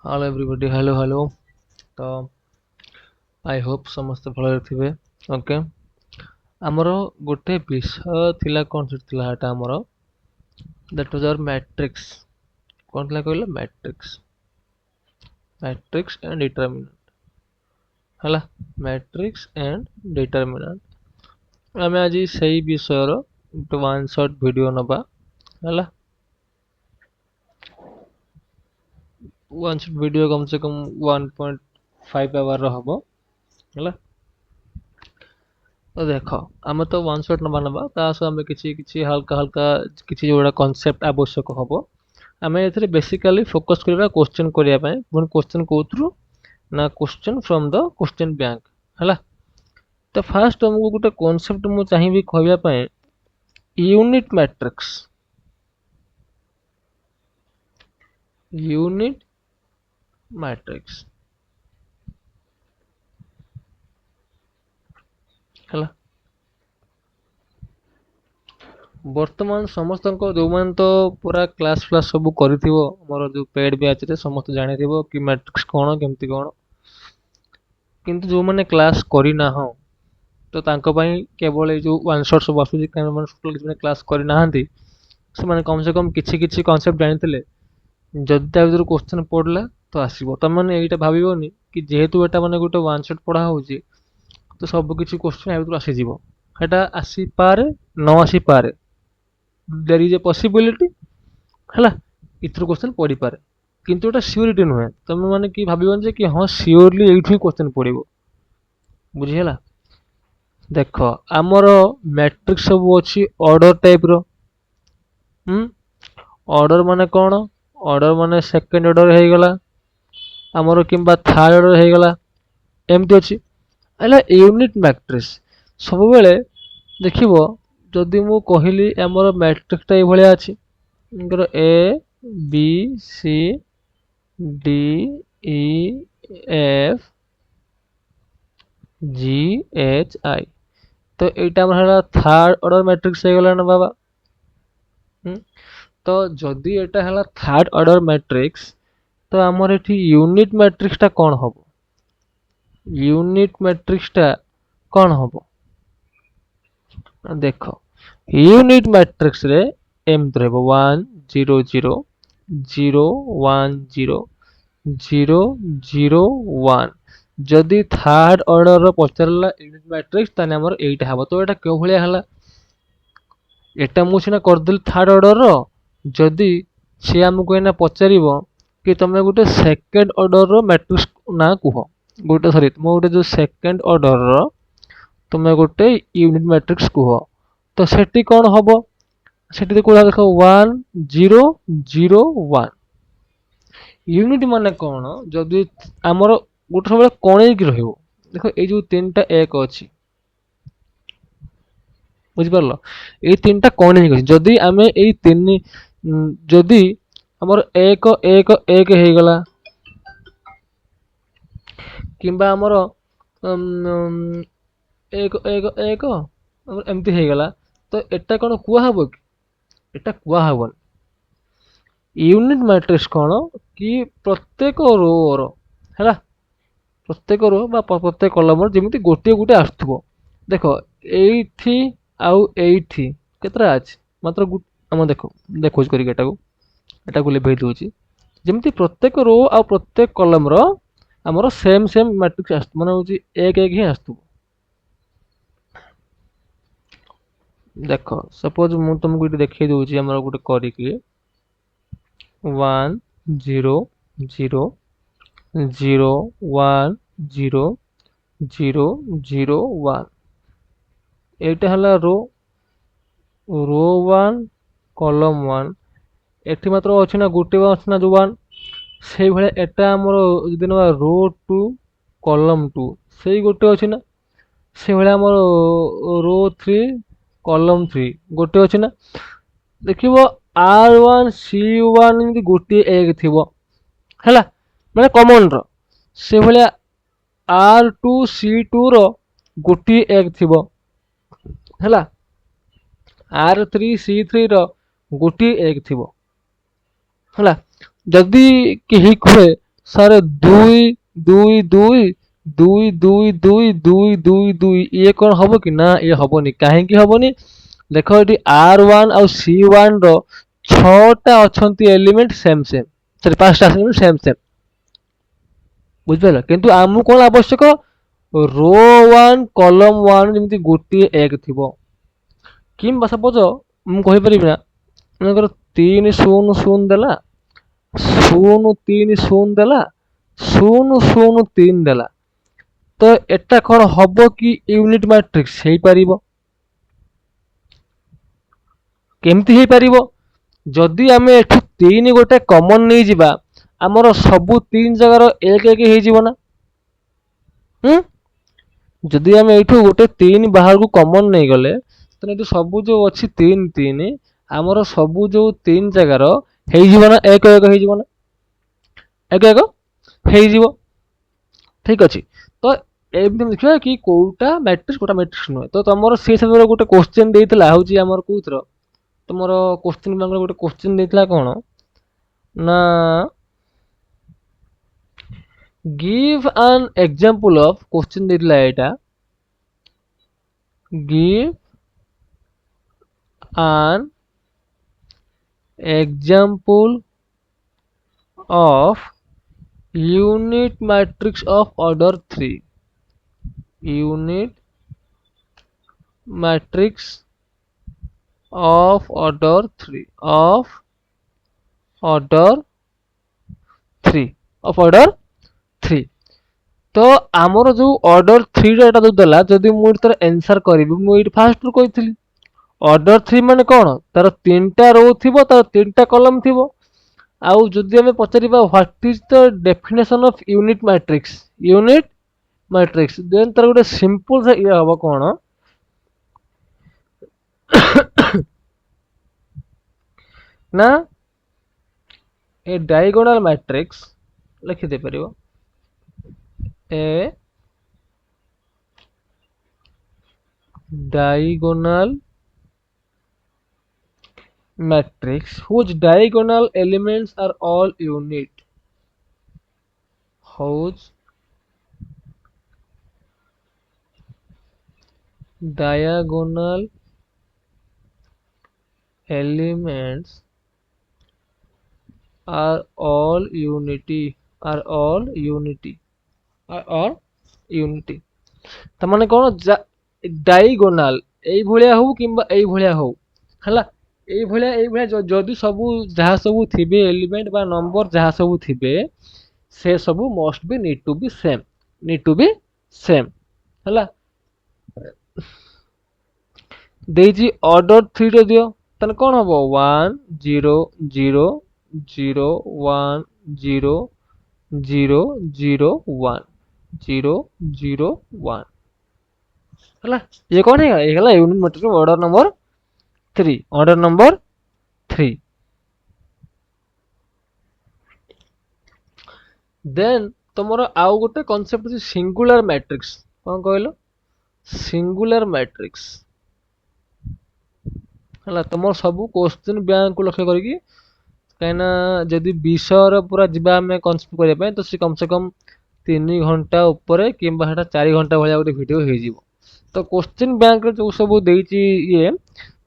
Hello everybody, hello hello. तो I hope समस्त भल थे। ओके, आमर गोटे विषय थिला, कौन से थिला एटा आमर, दैट वाज आवर मैट्रिक्स। कौन थिला कहले? Matrix, matrix and determinant. हला, मैट्रिक्स एंड डिटरमिनेंट आमे आज सही विषय रो वन शॉट वीडियो नबा। हला, वन शॉट वीडियो कम से कम 1.5 आवर हबो। हला, तो देख, आम तो वन शॉट नबा नबा ता सह आमे किछि किछि हल्का हल्का किछि जोड़ा कॉन्सेप्ट आवश्यक हबो। आमे एथिरे बेसिकली फोकस करबा क्वेश्चन करिया पय। पुन क्वेश्चन कोथ्रु ना, question from the question bank. हला, तो फास्ट हमको गोटे कॉन्सेप्ट मु चाहिबी कहबा पय, यूनिट मैट्रिक्स। Unit matrix. हला, वर्तमान समस्त जो मान तो पूरा क्लास फ्लास सब करिथिबो, मोर जो पेड बैच रे समस्त जानिथिबो कि मैट्रिक्स कोन केमति कोन। किंतु जो माने क्लास करि ना हो, तो तांको पई केवल ए जो वन शॉट सब आसुची, कान मन स्टूडेंट क्लास करि नाहंती, से माने कम से कम किछि किछि कांसेप्ट जानिथिले, जदि ता भीतर क्वेश्चन पड़ला तो आसीबो। त माने एटा भाबिबोनी कि जेहेतु एटा माने गोटे वन शॉट पढ़ा होउची, तो सब किछि क्वेश्चन आ भीतर आसी जीवो। एटा आसी पारे, न आसी पारे, देयर इज ए पॉसिबिलिटी। हला, इथरो क्वेश्चन पड़ी पारे, किंतु एटा सियोरिटी नुहे। तमे माने कि भाबिबोन जे कि हां सियोरली एइठु क्वेश्चन पड़िबो। बुझी ହେଲା? ଦେଖ, ଆମର ମ୍ୟାଟ୍ରିକ୍ସ ସବୁ ଅଛି ଅର୍ଡର ଟାଇପ ର। ଅର୍ଡର ମାନେ କଣ? ଅର୍ଡର ମାନେ ସେକେଣ୍ଡ ଅର୍ଡର ହେଇଗଲା ଆମର, କିମ୍ବା ଥାର୍ଡ ଅର୍ଡର ହେଇଗଲା, ଏମିତି ଅଛି। ହେଲା, ୟୁନିଟ ମ୍ୟାଟ୍ରିକ୍ସ ସବୁବେଳେ ଦେଖିବ, ଯଦି ମୁଁ କହିଲି ଆମର ମ୍ୟାଟ୍ରିକ୍ସଟା ଏଇଭଳିଆ ଅଛି, A B C D E F G H I, तो এইটা আমার হলো থার্ড অর্ডার ম্যাট্রিক্স হয়ে গেল না বাবা। তো যদি এটা হলো থার্ড অর্ডার ম্যাট্রিক্স, তো আমার এটি ইউনিট ম্যাট্রিক্সটা কোন হব? ইউনিট ম্যাট্রিক্সটা কোন হব? দেখো, ইউনিট ম্যাট্রিক্স রে এমতি रहब 1 0 0 0 1 0 0 0 1। जदि थार्ड ऑर्डर पचारला यूनिट मैट्रिक्स, ताने हमर एटा हबो। तो एटा केउ भलिया हला, एटा मु सिना करदेल थार्ड ऑर्डर रो। जदि से हमको एना पचारिबो कि तमे गोटे सेकंड ऑर्डर रो मैट्रिक्स ना कुह, गोटे सॉरी मो गोटे जो सेकंड ऑर्डर रो तमे गोटे यूनिट मैट्रिक्स कुह, तो सेटी कोन हबो? सेटी देखो 1 0 0 1। यूनिट माने कौन? जदि आमर गोटे सब कणेकी रहिबो। देखो, ये जो तीनटा एक अछि, बुझि परलो, ये तीनटा कणेकी अछि। जदि आमे ए तीन, जदि हमर 1 1 1 हे गला, किंबा हमर 1 1 1 एमती हे गला, तो एटा कोन कुआ हबो कि? एटा कुआ हबो। यूनिट मैट्रिक्स कौन कि प्रत्येक रो रो, है, प्रत्येक रो बा प्रत्येक कलम जमी गोटे गोटे आसुव। देख, एठी आउ एठी केतरा अछि? मात्र आम देख देखो करके एटा को लिभेई दउची, जमी प्रत्येक रो आ प्रत्येक कलम रो आमर सेम सेम मैट्रिक्स आस, माने होची एक एक ही आसुव। देख, सपोज मु तुमको ये देखई दउची हमर गोटे करिकी 1 0 0 0 1 0 0 0 1। এইটা হলা रो, रो 1 कॉलम 1। एठी मात्र अछि ना गोटे अछि ना जो 1, सेई भले एटा हमर जदि नबा रो 2 कॉलम 2, सेई गोटे अछि ना। सेई भले हमर रो 3 कॉलम 3 गोटे अछि ना। देखिबो R1 C1 एमती गोटे एक थिबो, हैला, माने कॉमन रो। से भले R2 C2 रो गोटे एक थिबो, हैला, R3 C3 रो गोटे एक थिबो, हैला। जदि केही कहे ସାର୍ 2 2 2 2 2 2 2 2 2 ଇଏ କ'ଣ ହବ କି? ନା ଇଏ ହବନି। କାହିଁକି ହବନି? ଦେଖ ଏଠି R1 ଆଉ C1 ର 6ଟା ଅଛନ୍ତି ଏଲିମେଣ୍ଟ ସେମ୍ ସେମ୍, ସରି 5ଟା ଏଲିମେଣ୍ଟ ସେମ୍ ସେମ୍, ବୁଝିପାରିଲ? କିନ୍ତୁ ଆମକୁ କ'ଣ ଆବଶ୍ୟକ? ରୋ 1 କଲମ 1 ଯେମିତି ଗୋଟିଏ ଏକ ଥିବ। କିମ୍ବା ସପୋଜ ମୁଁ କହିପାରିବି ନା, ମନେକର 3 0 0 ଦେଲା, 0 3 0 ଦେଲା, 0 0 3 ଦେଲା, ତ ଏଟା କ'ଣ ହବ କି ୟୁନିଟ୍ ମ୍ୟାଟ୍ରିକ୍ସ? ହେଇପାରିବ। କେମିତି ହେଇପାରିବ? ଯଦି ଆମେ ଏଠୁ 3 ଗୋଟେ କମନ୍ ନେଇଯିବା, ଆମର ସବୁ 3 ଜାଗାର 1 1 ହେଇଯିବ ନା? ଯଦି ଆମେ ଏଇଠୁ ଗୋଟେ 3 ବାହାରକୁ କମନ୍ ନେଇଗଲେ, ତାହେଲେ ଏଠି ସବୁ ଯୋଉ ଅଛି 3 3, ଆମର ସବୁ ଯୋଉ 3 ଜାଗାର ହେଇଯିବ ନା 1 1 ହେଇଯିବ ନା? 1 1 ହେଇଯିବ। ଠିକ୍ ଅଛି। ତ ଏମିତି ଦେଖିବା କି କୋଉଟା ମ୍ୟାଟ୍ରିକ୍ସ କୋଉଟା ମ୍ୟାଟ୍ରିକ୍ସ ନୁହେଁ। ତ ତମର ସେ ସମୟରେ ଗୋଟେ କ୍ୱେଶ୍ଚିନ୍ ଦେଇଥିଲା, ହଉଛି ଆମର କୋଉଥିର, ତମର କ୍ୱେଶ୍ଚିନ୍ ବ୍ୟାଙ୍କରେ ଗୋଟେ କ୍ୱେଶ୍ଚିନ୍ ଦେଇଥିଲା କ'ଣ ନା, give an example of, question ଦେଇଥିଲା ଏଇଟା, give an example of unit matrix of order 3, unit matrix of order 3 of order 3 of order 3। तो आमर जो ऑर्डर 3 टा जो देला, जदि मु तार आंसर करिवि, मु एट फास्ट रु कहितली ऑर्डर 3 माने कोन, तार 3टा रो थिबो, तार 3टा कॉलम थिबो। आउ जदि हमें पचारिबा what is the definition of unit matrix, unit matrix, then तार गोटे सिंपल सा ये हबो कोन ना, ए डायगोनल मैट्रिक्स लिखि दे परिबो, ए diagonal matrix whose diagonal elements are all unit, whose diagonal elements are all unity, are all unity, are all unity। त माने कोन, diagonal एई भलिया हो किंबा एई भलिया हो, हला एई भलिया जदि सबु जहा सबु थिबे एलिमेंट बा नंबर जहा सबु थिबे, से सबु must be need to be same, need to be same, हला देजी ऑर्डर 3 रे दियो, तने कोन हबो 1 0 0 0 1 0 0 0 1 0 0 1, हला ये कोन है, ये हला unit matrix order number 3, order number 3। Then तुमरो आउ गोटे कांसेप्ट अछि सिंगुलर मैट्रिक्स, कोन कहलो, सिंगुलर मैट्रिक्स, हला तुमर सब क्वेश्चन बैंक को लक्ष्य करके, कहना जदि विषय पूरा जीवा हमें कन्सेप्ट करिया पय, तो से कम से कम 3 घंटा ऊपर किंबा हटा 4 घंटा भलिया गोटे वीडियो हे जीवो। तो क्वेश्चन बैंक रे जो सब देइची ये,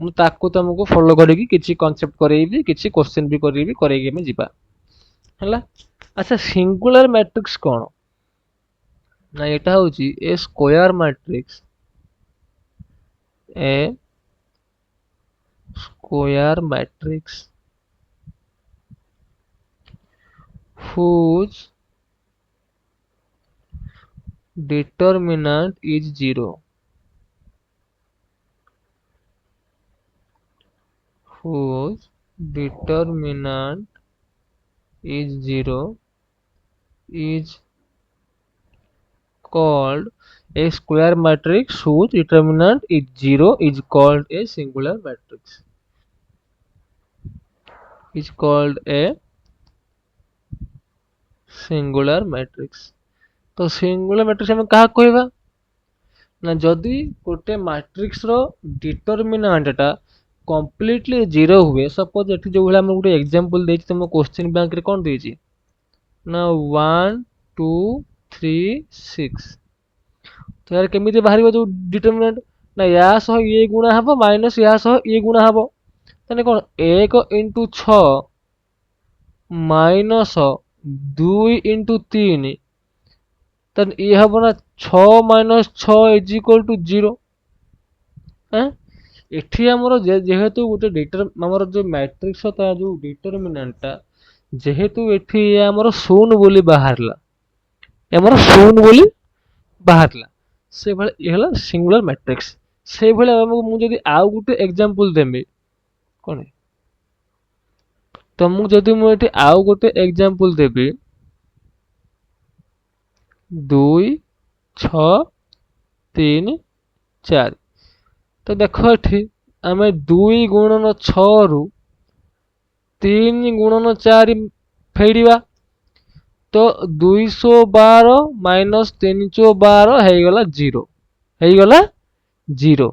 मु ताको तुमको फॉलो करके किछि कांसेप्ट करेइबी, किछि क्वेश्चन भी करेइबी, करेइके में जीवा, हला। अच्छा सिंगुलर मैट्रिक्स कोन ना, एटा होची a square matrix, a square matrix whose determinant is 0, whose determinant is 0 is called a square matrix, whose determinant is 0 is called a singular matrix, is called a singular matrix। तो singular matrix हम कहा कहबा ना, जदि गोटे matrix रो determinant टा completely 0 हुए, suppose एठी जो भला हम गोटे एग्जांपल देछि, तुम क्वेश्चन बैंक रे कोन देछि ना 1 2 3 6 तो यार केमिति बाहर जो डिटरमिनेंट ना या सह ये गुणा हबो माइनस या सह ये गुणा हबो ताने कोन 1 * 6 माइनस 2 * 3 ताने ये हबो ना 6 - 6 = 0 हैं एठी हमरो जेहेतु गोटे हमर जो मैट्रिक्स ता जो डिटरमिनेंट जेहेतु एठी हमरो शून्य बोली बाहरला हमरो शून्य बोली बाहरला से भले ये हला सिंगुलर मैट्रिक्स से भले मु जदी आउ गुटे एग्जांपल देमि कोन तो मु जदी मु एठी आउ गुटे एग्जांपल देबी 2 6 3 4 तो देखो एठी आमे 2 गुणन 6 रु 3 गुणन 4 फेडिबा तो 212 माइनस 312 हेगला 0 हेगला 0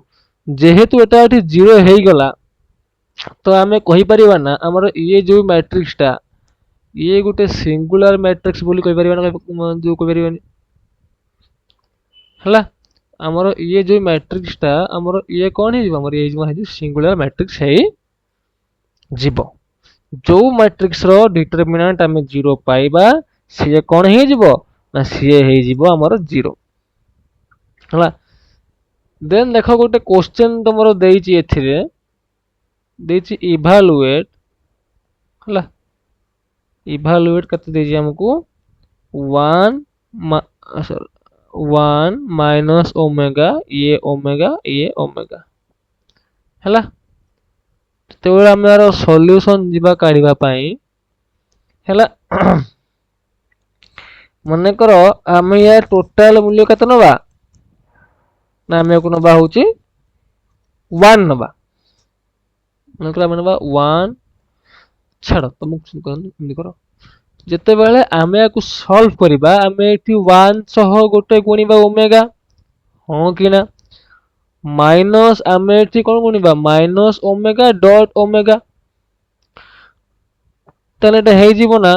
जेहेतु एटा एठी 0 हेगला तो आमे कहि परिबा ना हमर ये जो मैट्रिक्स टा ये गोटे सिंगुलर मैट्रिक्स बोली कहि परिबा ना जो कहि परिबानी हला हमर ये जो मैट्रिक्स टा हमर ये कोन हे हमर ये जो सिंगुलर मैट्रिक्स है जीवो जो मैट्रिक्स रो डिटरमिनेंट आमे 0 पाइबा सी कौन हे जीवो ना सी हे जीवो हमर 0 हला देन देखो गोटे क्वेश्चन तमरो देइची एथिरे देइची इवैल्यूएट हला इवैल्यूएट कते देइची हमकु 1 1 माइनस ओमेगा ये ओमेगा हला तो हमर सॉल्यूशन जीवा काढिबा पई हला मने करो आमे या टोटल मूल्य कत नबा ना आमे को नबा होची 1 नबा मने करो आमे नबा 1 छाड़ तुम सुन करो जते बेले आमे को सॉल्व करिबा आमे एठी 1 सह गोटे गुणीबा ओमेगा हो कि ना माइनस आमे एठी कोन गुणीबा माइनस ओमेगा डॉट ओमेगा तने एटा हे जीवो ना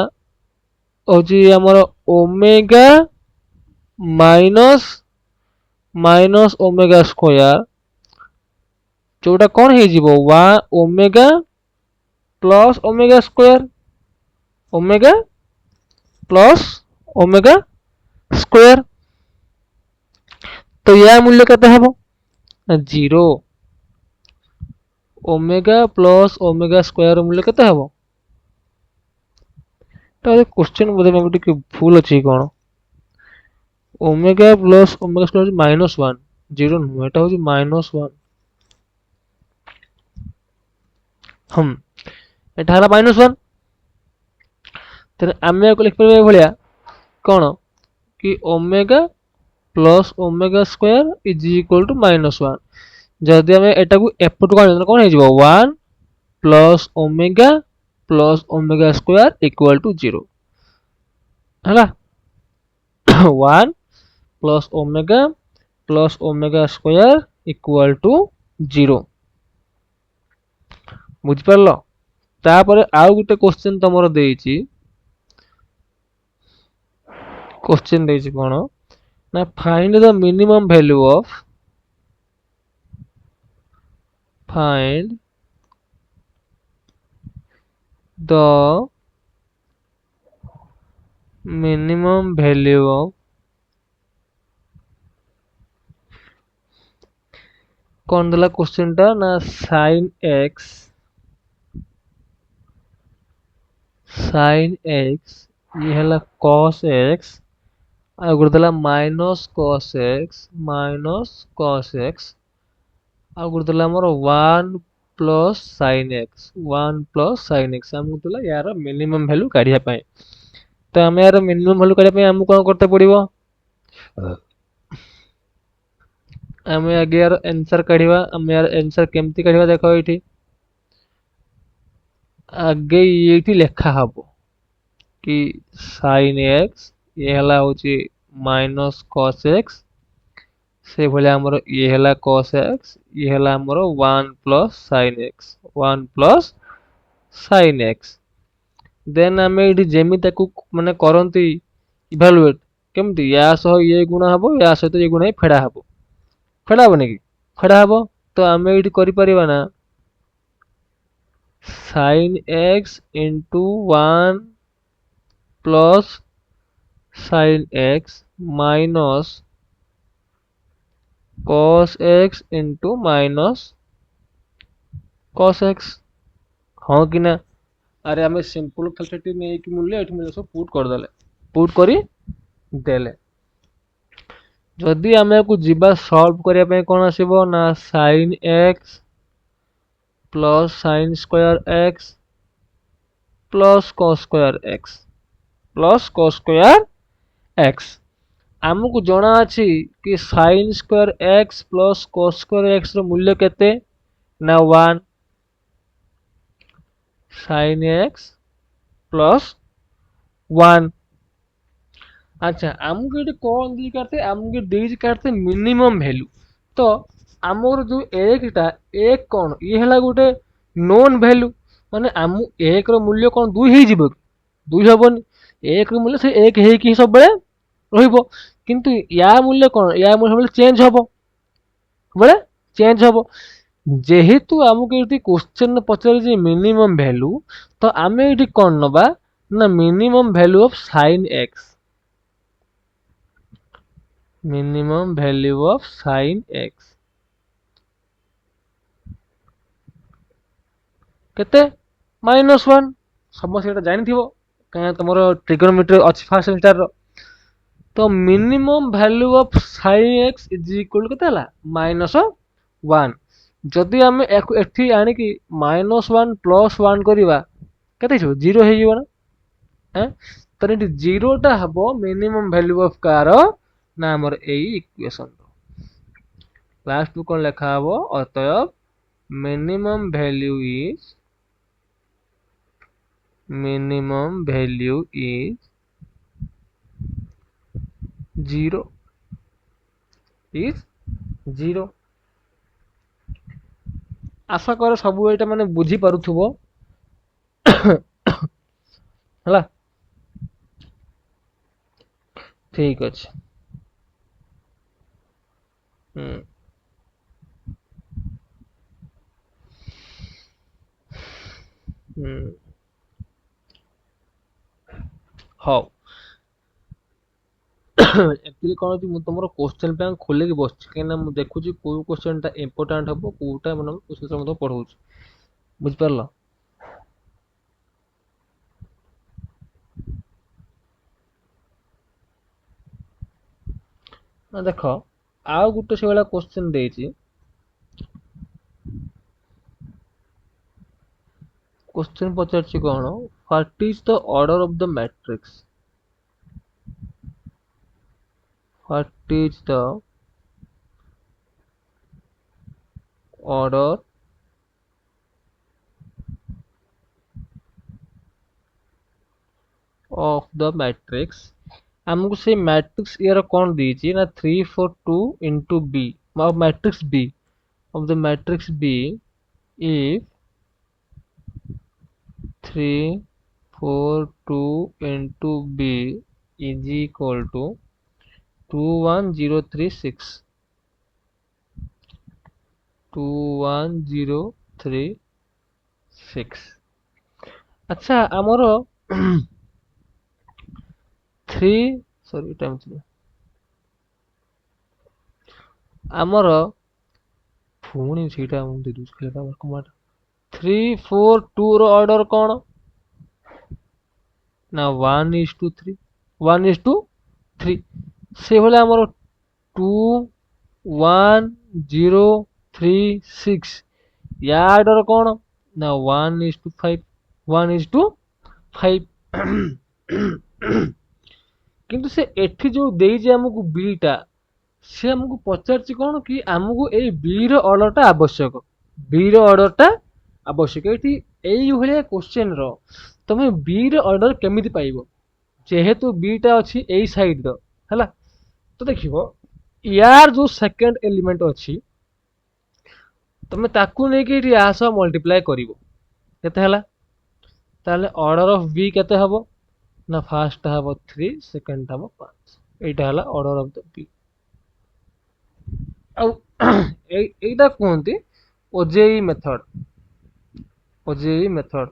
होची हमर omega minus minus omega square जोटा कौन हे जीवो वा omega plus omega square omega plus omega square तो या मूल्य कते हबो 0 ओमेगा प्लस ओमेगा स्क्वायर मूल्य कते हबो तो क्वेश्चन बोधे में टिके भूल अछि कोन ओमेगा प्लस ओमेगा स्क्वायर -1 0 नु एटा हो -1 हम एटा हला -1 तने आमे को लिख परबे भलिया कोन कि omega plus omega square is equal to -1 जदि हमें एटा को एपट कोन हे जिवो 1 plus omega square equal to 0 हला 1 plus omega square equal to 0 बुझ परलो तापर आउ गुटे क्वेश्चन तमरो देइची क्वेश्चन देइची कोन ना find the minimum value of find the minimum value of कौन दला क्वेश्चन टा ना sin x ये हला cos x आ गुड़ दला -cos x आ गुड़ दला हमर 1 प्लस sin x हमको दला यार मिनिमम वैल्यू काढिया पई तो हम यार मिनिमम वैल्यू काढिया पई हमको कोन करते पड़िबो हम आगे यार आंसर काढिबा हम यार आंसर केमती काढिबा देखो एठी आगे एठी लेखा हबो कि sin x ये हला होची -cos x से भले हमरो ये हला cos x ये हला हमरो 1 प्लस sin x देन आम ये जमी माने करती इभालुएट केमती या सह ये गुणा हम या सहित ये गुणा फेड़ा हम फेड़ा हेनी कि फेड़ा हम तो आम ये करना sin x into 1 plus sin x minus cos x into minus cos x हाँ कि ना अरे आम सिंपल खाली नहीं मूल्य ये सब पुट करदे पुट करी देले जदि आम जीवा सल्व करने कौन आसो ना sin x plus sin square x plus cos square x plus cos square x आमको जना अछि कि sin square x plus cos square x रो मूल्य केते ना 1 sin x प्लस 1 अच्छा आमको ये कौन दी करते आमको दी करते मिनिमम वैल्यू तो आमर जो एक कौन ये है गोटे नोन वैल्यू माने आम एक रो मूल्य कौन दुई ही जीव दुई हबनी एक रो मूल्य से एक ही सब रहिबो किंतु या मूल्य कौन या मूल्य चेंज हबो बड़े चेंज हबो जेहेतु आमको ये क्वेश्चन पचार मिनिमम वैल्यू तो आम ये कौन नबा ना minimum value of sin x minimum value of sin x केते -1 समस्त ये जानी थी कहीं तुम ट्रिगोनोमेट्री अच्छी फर्स्ट सेमिस्टर रो तो minimum value of sin x is equal केते हला -1 जदि आम एठी आनी कि -1 प्लस 1 करवा केते छो 0 हे जीवो ना हैं तो ये 0 टा हबो मिनिमम वैल्यू ऑफ कार ना हमर एई इक्वेशन लास्ट को लिखा हबो अतएव मिनिमम वैल्यू इज 0 आशा कर सब ये माने बुझी पारुथुबो हला ठीक अछि हम्म हाँ एक्चुअली कौन अच्छी तुम क्वेश्चन बैंक खोल बस कहीं देखुँ कौ क्वेश्चन टा इंपोर्टाट हम कौटा मतलब क्वेश्चन पढ़ाऊँ बुझिपार देख आउ गोटे से भाया क्वेश्चन देती क्वेश्चन पचार कौन what is the order of the matrix what is the order of the matrix आमको से मैट्रिक्स यार कौन दीजिए ना 3 4 2 into B matrix B of the matrix B if 3 4 2 into b is equal to 21036 21036 अच्छा आमर 3 सॉरी टाइम आमर पुणी सीटा दे दूसरा 3 4 2 रो ऑर्डर कौन ना 1:3 1:3 से भले आमर 2 1 0 3 6 या ऑर्डर कौन ना 1:5 1:5 किंतु से एठी जो देइजे हमकु बीटा से हमकु पचारछि कौन कि हमकु ए बी रो ऑर्डर टा आवश्यक बी रो ऑर्डर टा आवश्यक एठी एई भलिया क्वेश्चन रो तमे बी रो ऑर्डर केमिति पाइबो जेहेतु बी टा अछि एई साइड रो हला तो देखिबो यार जो सेकंड एलिमेंट अछि तमे ताकू नै कि एठी आसा मल्टीप्लाई करिवो केते हला ताले ऑर्डर ऑफ बी केते हबो ना फर्स्ट हबो 3 सेकंड हबो 5 एटा हला ऑर्डर ऑफ द बी ଆଉ ଏଇଟା କୁହନ୍ତି ଓଜେଇ ମେଥଡ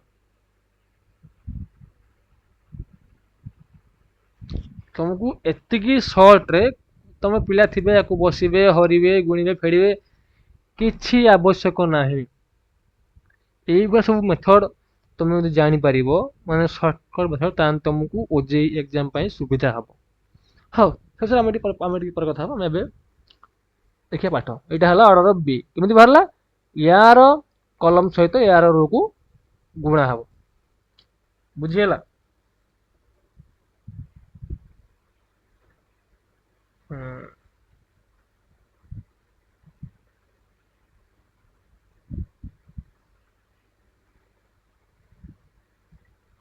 तुमको एतिकी सर्ट रे तुम पिला थिबे याकू बसिबे हरिबे गुणिबे फेड़िबे किछि आवश्यक नाही एइगुला सब मेथड तुम जदि जानि परिबो माने शॉर्टकट मेथड तान तुमको ओजेई एग्जाम पई सुविधा हबो हाउ सर हम पर कथा हम एबे देखिए पाठ एटा हला ऑर्डर ऑफ बी केमिति बाहरला यार कलम सहित यार रो को गुणा हबो बुझियला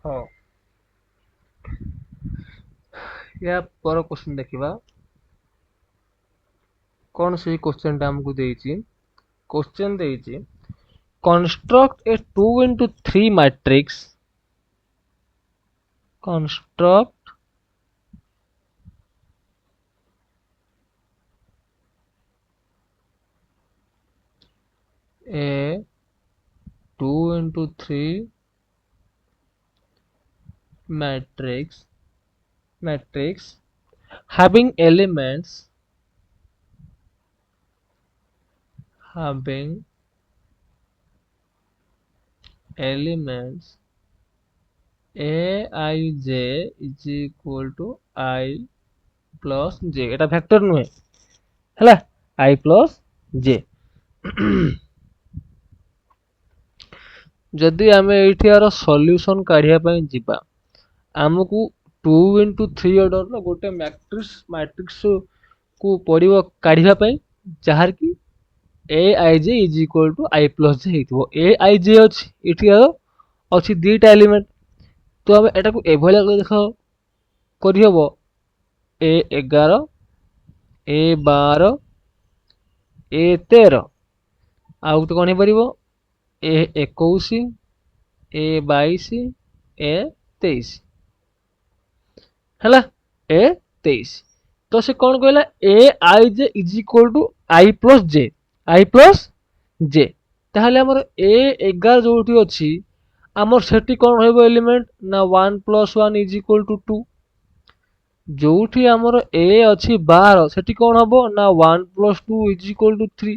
हाँ या पर क्वेश्चन देखिबा कौन से क्वेश्चन टा हमको देइछि question देइछि construct a 2 into 3 matrix construct a 2 into 3 matrix having elements a I j is equal to I plus j Etah vector नुहे हला I plus j जदि आमे एठी आरो सॉल्यूशन काढिया पई जिबा हमकू 2 into 3 ऑर्डर रो गोटे मैट्रिक्स को पड़िबो काढिया पई जहार की aij is equal to I plus j हेतिबो aij अछि एठी आरो अछि दीटा एलिमेंट तो हम एटा को एभलिया कर देखो करि हबो a11 a12 a13 आउ तो कोन हे परिबो a21 a22 a23 हला a23 तो से कौन कहला aij is equal to I plus j ताहले हमर a11 जोठी अछि हमर सेठी कौन होइबो एलिमेंट ना 1 plus 1 is equal to 2 जोठी हमर a अछि 12 सेठी कौन हबो ना 1 plus 2 is equal to 3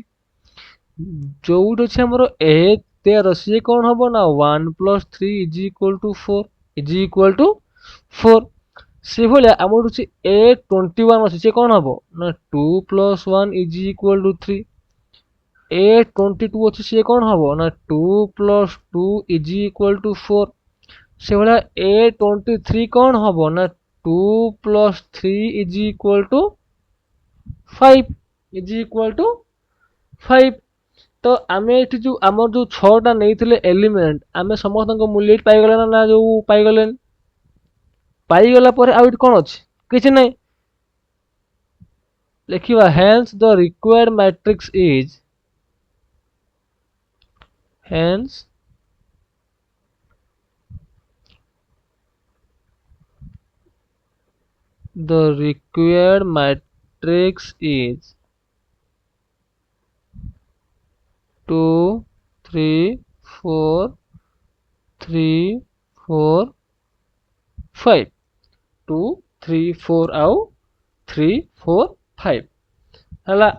जोठी अछि हमर a13 से कौन हबो ना 1 plus 3 is equal to 4 से भले हमर अछि a21 अछि से कौन हबो ना 2 plus 1 is equal to 3 a22 अछि से कौन हबो ना 2 plus 2 is equal to 4 से भले a23 कौन हबो ना 2 plus 3 is equal to 5 तो आमे एठी जो हमर जो 6 टा नेइथिले एलिमेंट आमे समस्त को मूल्य पाई गले ना जो पाई गले पाई गला पर आ कोन अछि किछ नै लिखिबा hence the required matrix is hence the required matrix is 2 3 4 3 4 5 2 3 4 आउ 3 4 5 हला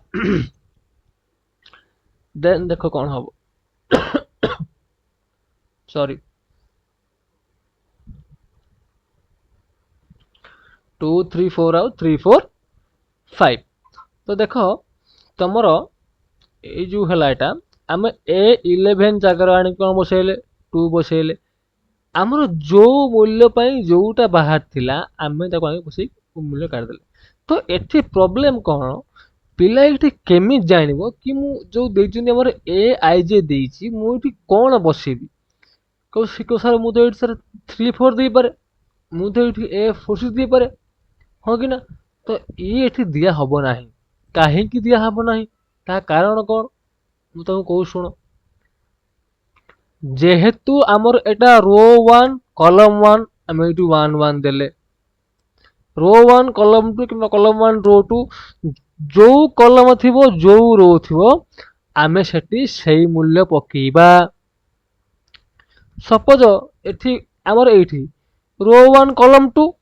देन देखो कौन हबो सॉरी 2 3 4 आउ 3 4 5 तो देखो तमरो ए जो हला एटा आमे a11 जगह आनी कोन बसेले 2 बसेले हमरो जो मूल्य पई जोटा बाहर थिला आमे ताको आगे बसई मूल्य काट देले तो एठी प्रॉब्लम कोन पिला एठी केमि जानिबो कि मु जो देइछन हमर ए आई जे देइछि मु एठी कोन बसेबी को सिको सर मु तो एठी सर 3 4 देई पारे मु तो एठी a4 6 देई पारे हो कि ना तो ई एठी दिया हबो नाही काहे कि दिया हबो नाही ता कारण कोन मु तो कहू सुनो जेहेतु आमर एटा रो 1 कॉलम 1 आम ये 1 1 देले रो 1 कॉलम 2 कि कॉलम 1 रो 2 जो कॉलम थिबो जो रो थिबो आमे सेठी सही मूल्य पकेइबा सपोज एठी हमर एठी रो 1 कॉलम 2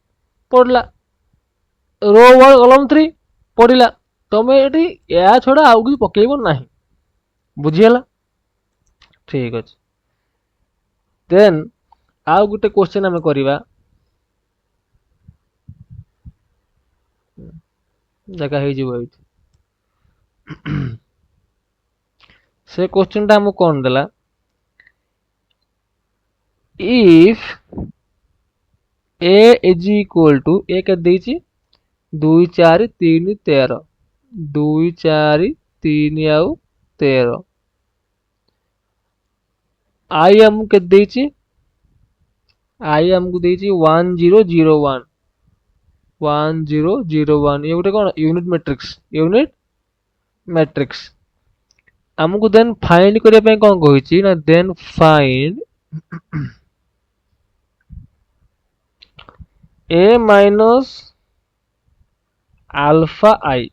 पड़ला रो 1 कॉलम 3 पड़िला तमे एठी या छोड़ा आउ कि पकेइबो नाही बुझियला ठीक अछि देन आउ गुटे क्वेश्चन हमें करिबा जगह हे जीवो एठी से क्वेश्चन टा हम कोन देला if a is equal to a के देछि 2 4 3 13 2 4 3 आउ 13 i हमको के देछि i हमको देछि 1 0 0 1 1 0 0 1 ये गोटे कोन यूनिट मैट्रिक्स हमको देन फाइंड करिया पे कोन कहिछि ना then find a minus alpha i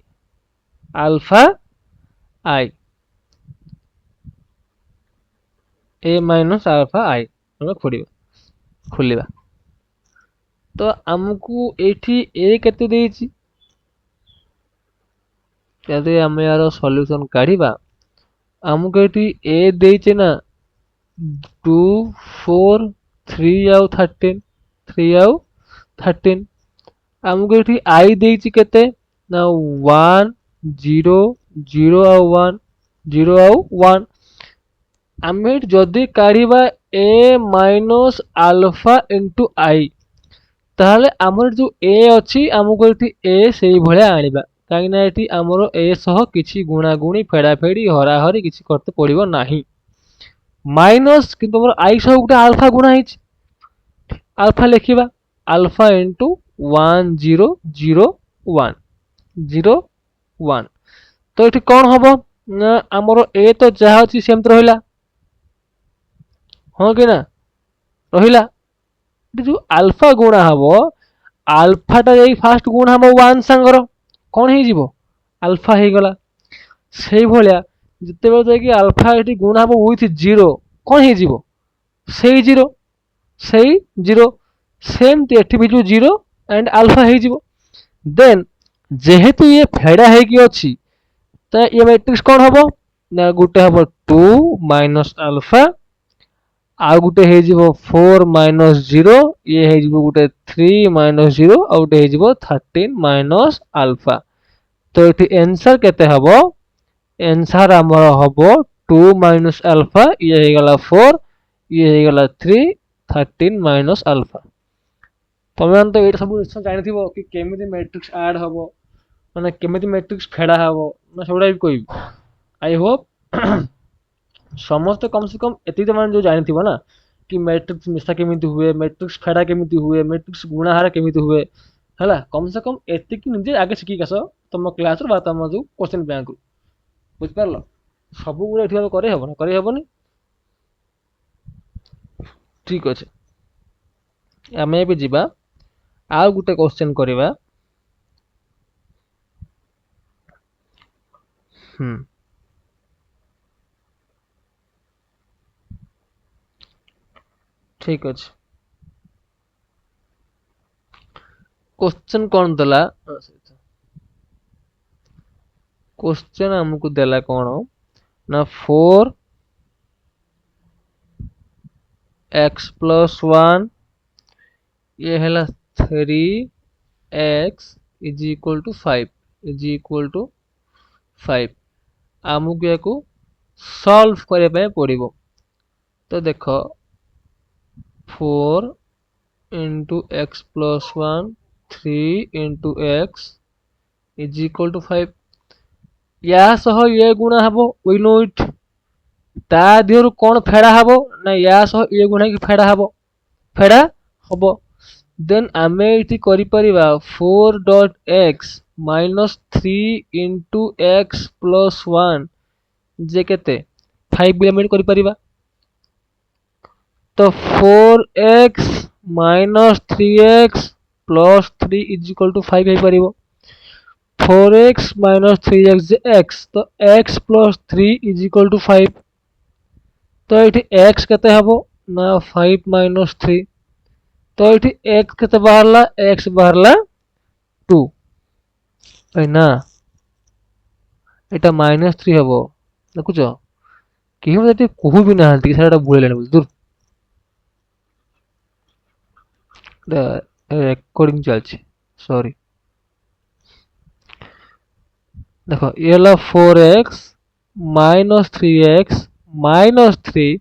a minus alpha i हमें खोलिबा तो हमको एठी a केते देछि यदि हम यार सॉल्यूशन काढिबा हमको एठी a देछि ना 2 4 3 आउ 13 3 आउ 13 हमको एठी i देछि केते ना 1 0 0 आउ 1 0 आउ 1 आमे जदि काढिबा a minus alpha into i ताहले हमर जो a अछि हमको एठी a सेही भलिया आनिबा काहे ना एठी हमरो a सह किछि गुणा गुणी फेडा फेडी हरा हरी किछि करते पड़िबो नाही माइनस किंतु हमर i सह गुटा अल्फा गुणा हिच अल्फा लिखिबा अल्फा इनटू 1 0 0 1 0 1 तो एठी कोन हबो ना हमरो a तो जहा अछि सेम रहिला हो कि ना रहिला जो अल्फा गुणा हबो अल्फा टा जाई फास्ट गुणा हबो 1 संगर कोन हे जीवो अल्फा हे गला सेही भलिया जते बेर जाई कि अल्फा एठी गुणा हबो विथ 0 कोन हे जीवो सेही 0 सेम एठी भी जो 0 एंड अल्फा हे जीवो देन जेहेतु ये फेडा हे कि अछि त ये मैट्रिक्स कोन हबो ना गुटे हबो 2 माइनस अल्फा आ गुटे हे जीवो 4 माइनस 0 ये हे जीवो गुटे 3 माइनस 0 आ गुटे हे जीवो 13 माइनस अल्फा तो एठी आंसर केते हबो आंसर हमर हबो 2 माइनस अल्फा ये हे गला 4 ये हे गला 3 13 माइनस अल्फा तमे तो एटा सब निश्चय जानि थिबो कि केमिति मैट्रिक्स ऐड हबो माने केमिति मैट्रिक्स फेडा हबो ना सबडा भी कोई आई होप समस्त कम से कम एति तो मान जो जानि थिबो ना कि मैट्रिक्स मिसा केमिति हुए मैट्रिक्स फेडा केमिति हुए मैट्रिक्स गुणाहार केमिति हुए हला कम से कम एति कि निजे आगे सिखि कस तम क्लास रो बात हम जो क्वेश्चन बैंक बुझ परलो सब गुडा एठी करे हबो ना करे हबोनी ठीक अछि आमे भी जिबा आ गुटे क्वेश्चन करिबा ठीक अछि क्वेश्चन कौन देला क्वेश्चन हमको देला कौन ना 4x plus 1 ये हैला 3x is equal to 5 आमको याको सॉल्व करे पे पड़िबो तो देखो 4 into x plus 1 3 into x is equal to 5 या सह ये गुणा हबो वी नो इट ता दिहरु कोन फेडा हबो ना या सह ये गुणा कि फेडा हबो देन आमे इति करि परिबा 4.x minus 3 into x plus 1 जे केते 5 एलिमेंट करि परिबा तो 4x -3x plus 3 is equal to 5 है परिबो 4x minus 3x x तो x plus 3 is equal to 5 तो ये x केते हबो ना 5 minus 3 तो ये x केते बाहरला x बाहरला 2 है ना एटा -3 हबो देखुचो केही मते कहू भी ना कि सारा बुलेलेन बोल दूर रेकॉर्डिंग चलछि सॉरी देखो ये हला 4x minus 3x minus 3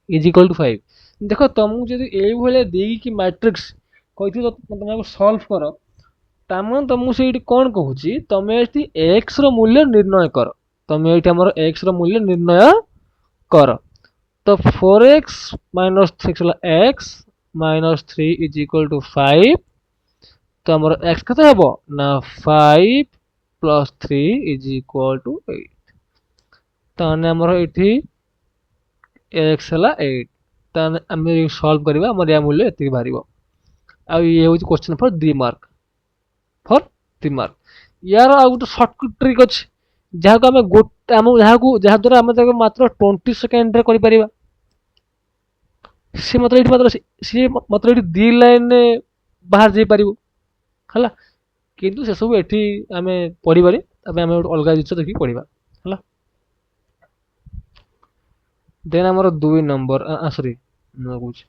is equal to 5 देखो तुमको जदि एई भले देई कि मैट्रिक्स कहिथि तो तुमको सॉल्व करो तामन तुमको सेठी कोन कहूची तमे एठी x रो मूल्य निर्णय करो तमे एठी हमर x रो मूल्य निर्णय करो तो 4x minus 6 हला x minus 3 is equal to 5 तो हमर x केते हबो ना 5 plus 3 is equal to 8 ताने हमर एठी x हला 8 ताने हम सॉल्व करबा हमर या मूल्य एति बारिबो आ ये होची question for 3 mark for 3 mark यार आ गुटे शॉर्टकट ट्रिक अछि जहा को हमें गोटे हम जहा द्वारा हम ताको मात्र 20 सेकंड रे करि परिबा से मतलब एठी 2 लाइन बाहर जाई परिबो हला किंतु से सब एठी हमें पढि बारी तबे हमें अलगा जिनिस देखि पढिबा हला देन हमर 2 नंबर सॉरी न कुछ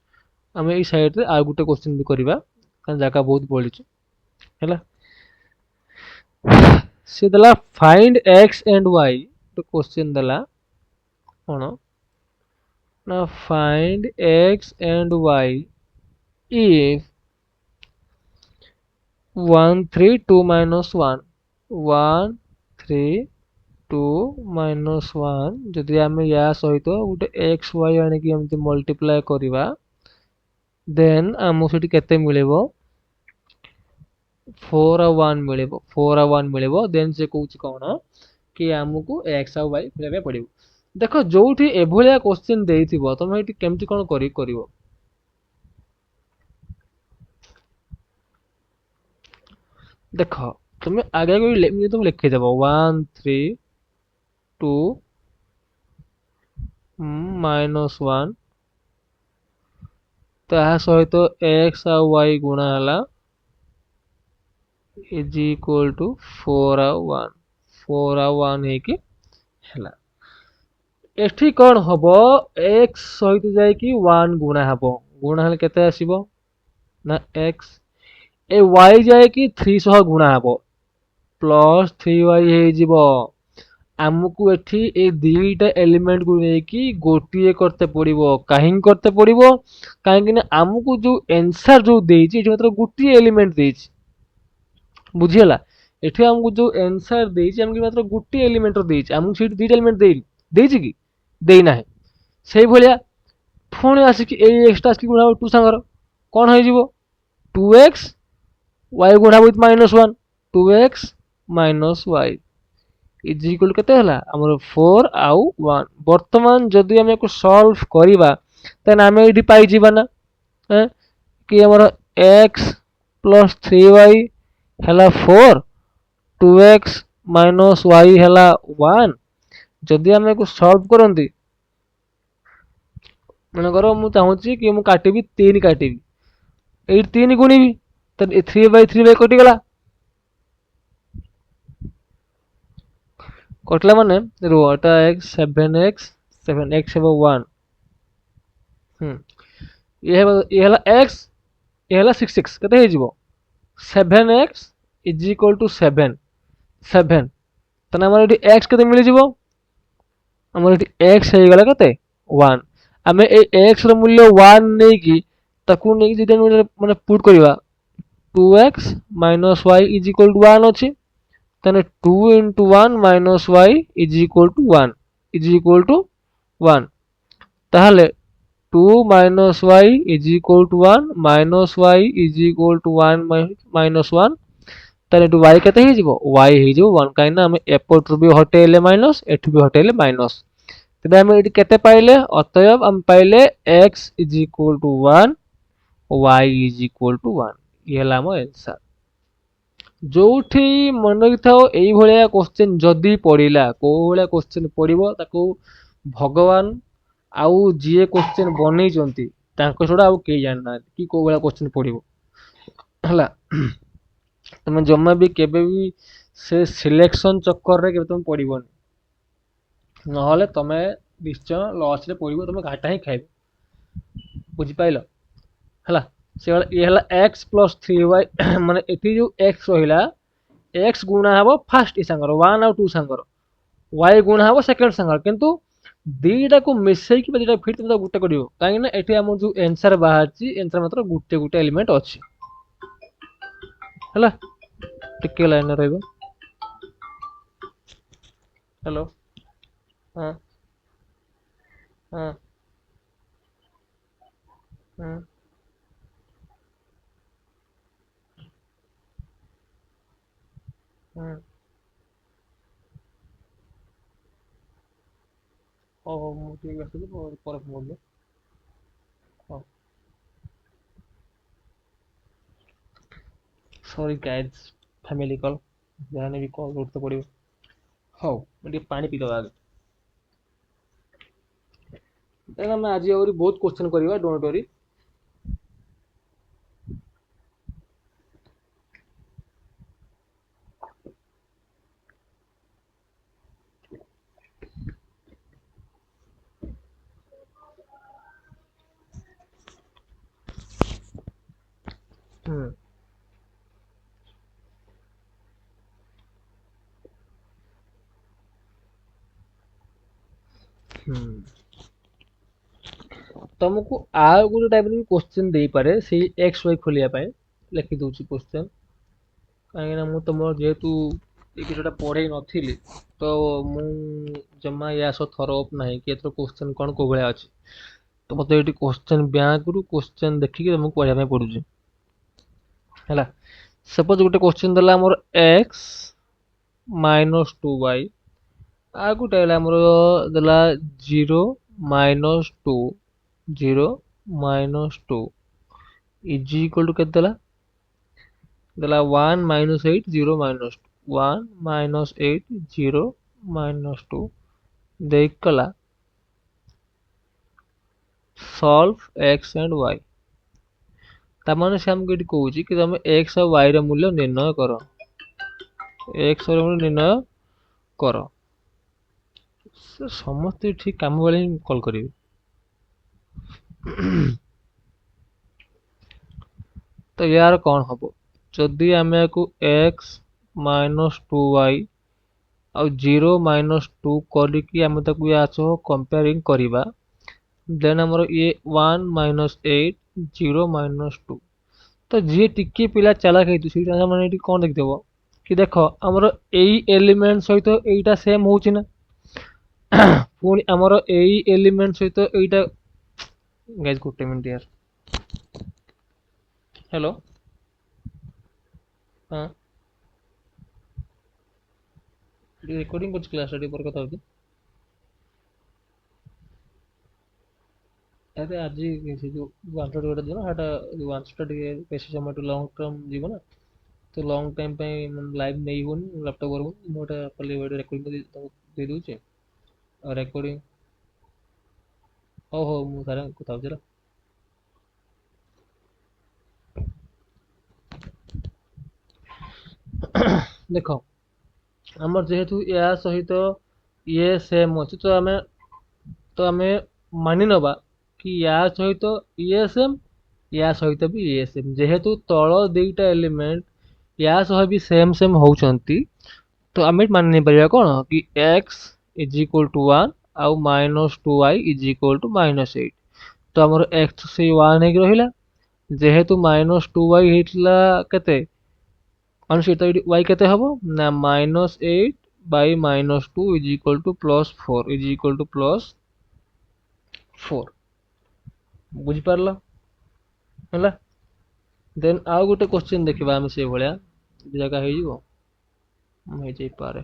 हमें ई साइड रे आ गुटे क्वेश्चन भी करबा कारण जाका बहुत बड़ी छै हला से दला फाइंड x एंड y तो क्वेश्चन दला कोन ना find x and y if 1 3 2 minus 1 1 3 2 minus 1 जदि आमे या सहित गुटे x y आने की हमते मल्टीप्लाई करिवा देन हमो सेठी केते मिलेबो 4 और 1 मिलेबो 4 और 1 मिलेबो देन से कहूची कोन कि हमको x और y मिलेबे पड़िबो देखो जोठी एभलिया क्वेश्चन देइथिबो तमे एठी केमति कोन करिवो देखो तुम्हें आगे कोई तुम लिखे देबो 1 3 2 -1 ताहा सहित x और y गुणा हला इज इक्वल टू 4 और 1 है कि हला एठी कोन हबो x सहित जाय कि 1 गुणा हबो गुणा हले केते आसीबो ना x ए y जाय कि 3 सह गुणा हबो प्लस 3y हे जिवो हमकु एठी ए दुईटा एलिमेंट को नै कि गोटिए करते पड़िबो काहे करते पड़िबो काहे कि ना हमकु जो आंसर जो देछि एठी मात्र गोटिए एलिमेंट देछि बुझियला एठी हमकु जो आंसर देछि हमकु मात्र गोटिए एलिमेंट रो देछि हमकु सेठी दुईटा एलिमेंट देछि कि देई नाही सेही भलिया पुणी आसी कि ए एक्स्ट्रा आसी गुणा 2 संगर कोन होई जिवो 2x y गुणा with -1 2x - y is equal केते हला हमर 4 आउ 1 वर्तमान जदि हम एको सॉल्व करिबा तन हम एडी पाई जिबा ना कि हमर x + 3y हला 4 2x - y हला 1 जदि हम एको सॉल्व करंती मन करो मु चाहूची कि मु काटिबी 3 काटिबी ए 3 गुणीबी त 3/3 कटि गला कटला माने रो एटा x 7x हेबो 1 ये हला x ये हला 6x कते हे जिवो 7x = 7 7 तने हमर एटी x कते मिलि जिवो हमर एटी x हे गला कते 1 हमें ए x रो मूल्य 1 नै की ताकू नै जदि माने पुट करिवा 2x - y = 1 अछि तने 2 * 1 - y = 1 ताहले 2 - y = 1 y = 1 ताले टू y केते हे जिवो y हे जिवो 1 काइना हम एपट भी हटेले माइनस एठ भी हटेले माइनस तबे हम एटी केते पाइले अतएव हम पाइले x = 1 y is equal to 1 ये हला हम आंसर जोठी मन रखिथाओ एई भलिया क्वेश्चन जदी पड़िला को भलिया क्वेश्चन पड़िबो ताको भगवान आउ जीए क्वेश्चन बनै जंती तांको छोडा आउ के जानना कि को भलिया क्वेश्चन पड़िबो हला तुम जम्मा भी केबे भी से सिलेक्शन चक्कर रे केबे तुम पड़िबोनी नहले तमे निश्चय लॉस रे पड़िबो तुम घाटा ही खाइबो बुझि पाइलो हला से ये हला x प्लस 3y माने एठी जो x रहिला x गुणा हबो फर्स्ट ई संगर 1 और 2 संगर y गुणा हबो सेकंड संगर किंतु दीटा को मिसई कि दीटा फिर तुम गुटे करियो काहे ना एठी हम जो आंसर बाहर ची आंसर मात्र गुटे गुटे एलिमेंट अछि हला टिके लाइन रहइबो हेलो हां हां हां हां ओ मु ठीक আছে पर बोल हां सॉरी गाइस फैमिली कॉल जाने भी कॉल करते पड़िबो हौ मैं पानी पी दबा देन हम आज और बहुत क्वेश्चन करबा डोंट वरी हम्म हम्म तुमको आ गुटे टाइप रे क्वेश्चन दे पारे से एक्स वाई खोलिया पाए लिखि दूची क्वेश्चन काहे ना मु तुम जेहेतु ये किछटा पढ़े नथिली तो मु जम्मा या सो थरोप नाही कि एथरो क्वेश्चन कोन को भलिया अछि तो मते एटी क्वेश्चन बैंक रु क्वेश्चन देखि के तुमको पढ़िया में पडुची हैला सपोज गुटे क्वेश्चन दला हमर x -2y आ गुटे हला हमर दला 0 -2 0 -2 इज इक्वल टू केते दला दला 1 -8 0 -2 1 -8 0 -2 देख कला सॉल्व x एंड y तामाने से हमको एटी कहूची कि तुम x और y रे मूल्य निर्णय करो x ର मूल्य निर्णय करो से समस्त ठीक काम वाले ही कॉल करिवे तो यार कौन हबो जदि आमे को x -2y ଆଉ 0 -2 କରିକି ଆମେ ତାକୁ ୟା ସହ କମ୍ପେୟାରିଂ କରିବା ଦେନ୍ ଆମର ଇଏ 1 -8 0 -2 ତ ଯିଏ ଟିକେ ପିଲା ଚାଲାକ ହେଇଥିବ ସେଇଟା ମାନେ ଏଠି କଣ ଦେଖିଦେବ कि देख आमर एई एलिमेंट सहित एईटा सेम होउची ना पुणी आमर एई एलिमेंट सहित एईटा गाइस गुटे मिनिट यार हेलो हां रिकॉर्डिंग कुछ क्लास स्टडी पर कथा होती अरे आज से जो वांटेड गोटा दिनो हाटा वांचटा टिके बेसी समय टू लॉन्ग टर्म जीवो ना तो लॉन्ग टाइम पे लाइव नहीं होनी लैपटॉप पर मोटा पल्ले वीडियो रिकॉर्डिंग दे दूचे और रिकॉर्डिंग हो मु सारा कथा होची देखो आमर जेहेतु या सहित ये सेम अच्छे तो आम मानि नवा कि या सहित ये सेम या सहित भी ये सेम जेहेतु तल दुईटा एलिमेंट या सह भी सेम सेम होउचंती तो आम मानि नहीं परिया कौन कि x इज इक्वल टू 1 आउ -2y इज इक्वल टू -8 तो आमर x से 1 हेक रहिला जेहेतु -2y हेतला केते माने सेटा y केते हबो ना -8 by -2 is equal to +4 is equal to +4 बुझी पारला ହେଲା देन आउ गोटे क्वेश्चन देखिबा हम से भलिया जगह हे जिवो हे जे पारे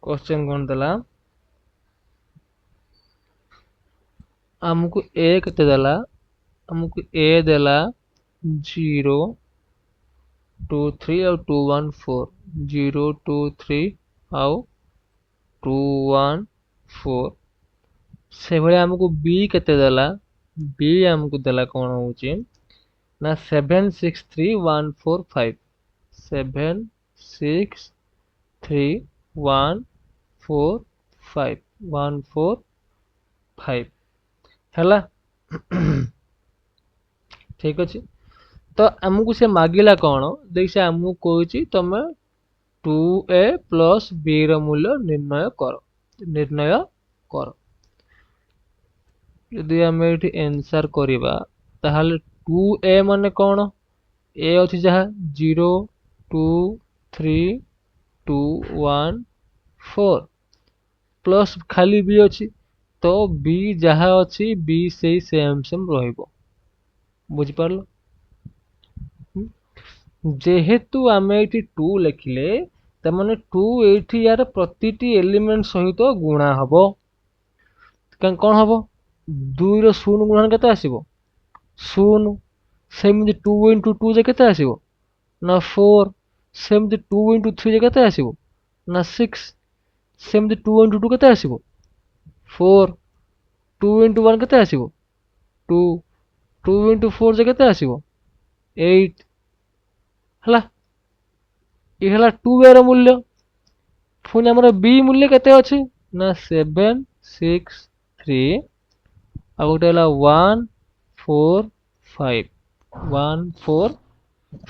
क्वेश्चन कोन दला आमको ए केते देला आमको ए देला 0 2 3 और 2 1 4 0 2 3 ଆଉ 2 1 4 से भले आमको बी केते देला बी आमको देला कौन होची ना 7 6 3 1 4 5 7 6 3 1 4 5 1 4 5 हैला ठीक अच्छे तो आमको से मागिला कौन देख से आमको कहूँ तुम 2a प्लस b र मूल्य निर्णय कर यदि आम ये आंसर करवा ताहले 2a माने कौन ए अच्छी जहाँ 0 2 3 2 1 4 प्लस खाली b अच्छी तो b जहाँ अच्छी b से सेम सेम रहिबो बुझिपार जेहेतु आम ये 2 लिखिले तमाने 2 एठी यार प्रतिटी एलिमेंट सहित गुणा हबो कौन हबो 2 रो 0 गुणन केते आसीबो 0 सेमति 2 into 2 जे केते आसीबो ना 4 सेमति 2 into 3 जे केते आसीबो ना 6 सेमति 2 into 2 केते आसीबो 4 2 into 1 केते आसीबो 2 2 into 4 जे केते आसीबो 8 हला ये हला 2 रो मूल्य पुणी आमर बी मूल्य केते अछि ना 7 6 3 आ गोटे हला 1 4 5 1 4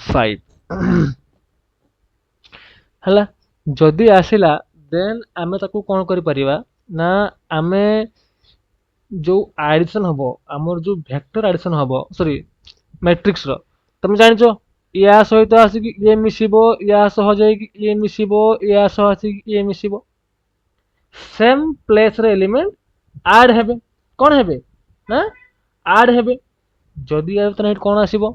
5 हला जदि आसिला देन आमे ताकू कोन करि परिबा ना आमे जो एडिशन हबो हमर जो वेक्टर एडिशन हबो सॉरी मैट्रिक्स रो तुम जानिचो या सहित आसिक ये मिसिबो या सह जाई ये मिसिबो या सह आसिक ये मिसिबो सेम प्लेस रे एलिमेंट ऐड हेबे कोन हेबे ना ऐड हेबे जदि आ तने कोन आसीबो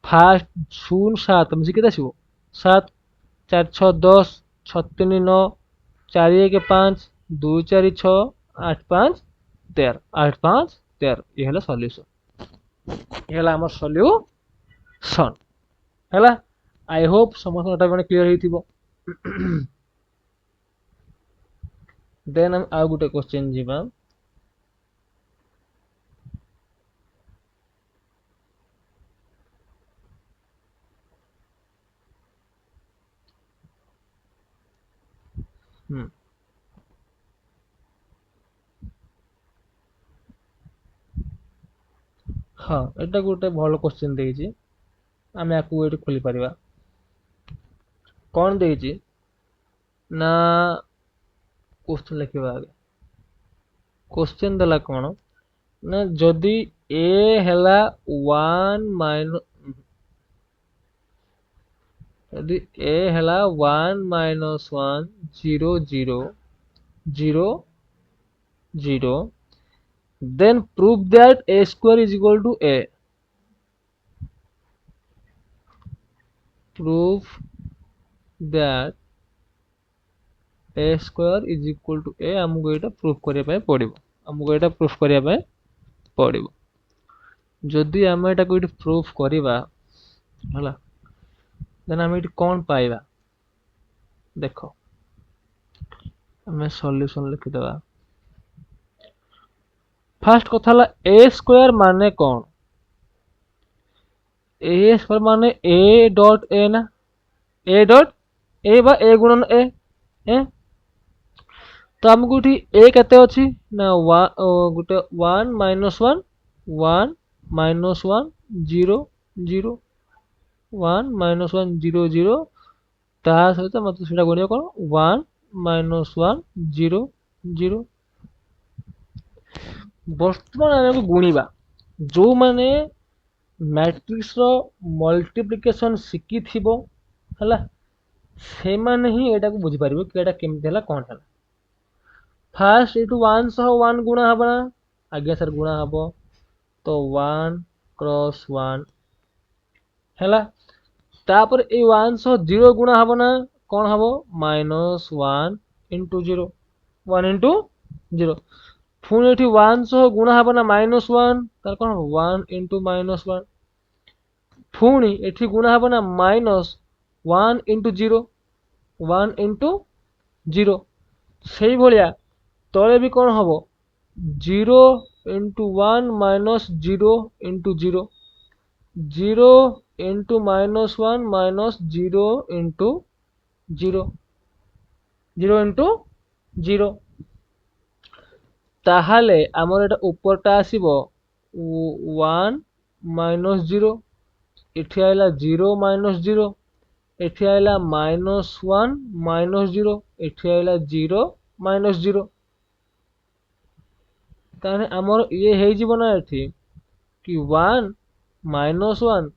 फास्ट 0 7 मिसि केते आसीबो 7 4 6 10 6 3 9 4 1 5 2 4 6 8 5 13 8 5 13 ये हला सॉल्यूशन ये हला हमर सॉल्यूशन हला आई होप समस्त एटा माने क्लियर हेतिबो देन हम आ गुटे क्वेश्चन जीवा हाँ एटा गोटे भल क्वेश्चन देइछि आमे आकु एठी खोली परिबा कोन देइछि ना क्वेश्चन लिखिबा आगे क्वेश्चन दला कोन ना जदि a हला 1 माइनस यदि a हला 1 minus 1 0 0 0 0 then prove that a square is equal to a prove that a square is equal to a हमको एटा प्रूफ करिया पय पड़िबो हमको एटा प्रूफ करिया पय पड़िबो जदि हम एटा को प्रूफ करिबा हला देन हम एटी कोन पाइबा देखो हमें सॉल्यूशन लिखि देबा फर्स्ट कथा हला a स्क्वायर माने कोन a स्क्वायर माने a डॉट a ना a डॉट a बा a गुणन a ए तो हमको ठी a केते अछि ना गुटे 1 minus 1 1 minus 1 0 0 1 minus 1 0 0 ता सहित मतलब सेटा गुणिया कोन 1 minus 1 0 0 वर्तमान हमको गुणीबा जो माने मैट्रिक्स रो मल्टीप्लिकेशन सिकी थिबो हला से माने ही एटा को बुझी पारिबो कि एटा केमते हला कोन हला फास्ट इटू 1 सह 1 गुणा हबा आगे सर गुणा हबो तो 1 क्रॉस 1 हला तापर ए 1 सह 0 गुणा हबो ना कोन हबो -1 into 0 1 into 0 पुणी ये 1 सह गुणा हे ना -1 तार कौन 1 इंटू -1 पुणी ये गुणा हे ना -1 इंटू 0 1 इंटू 0 से भाया तले भी कौन हम 0 into 1 minus 0 into 0 0 into -1 minus 0 into 0 0 into 0 ताहले आमर एटा ऊपरटा आसीबो 1 माइनस 0 एठी आइला 0 माइनस 0 एठी आइला -1 माइनस 0 एठी आइला 0 माइनस 0 ताने आमर ये हे जीवो ना एठी कि 1 -1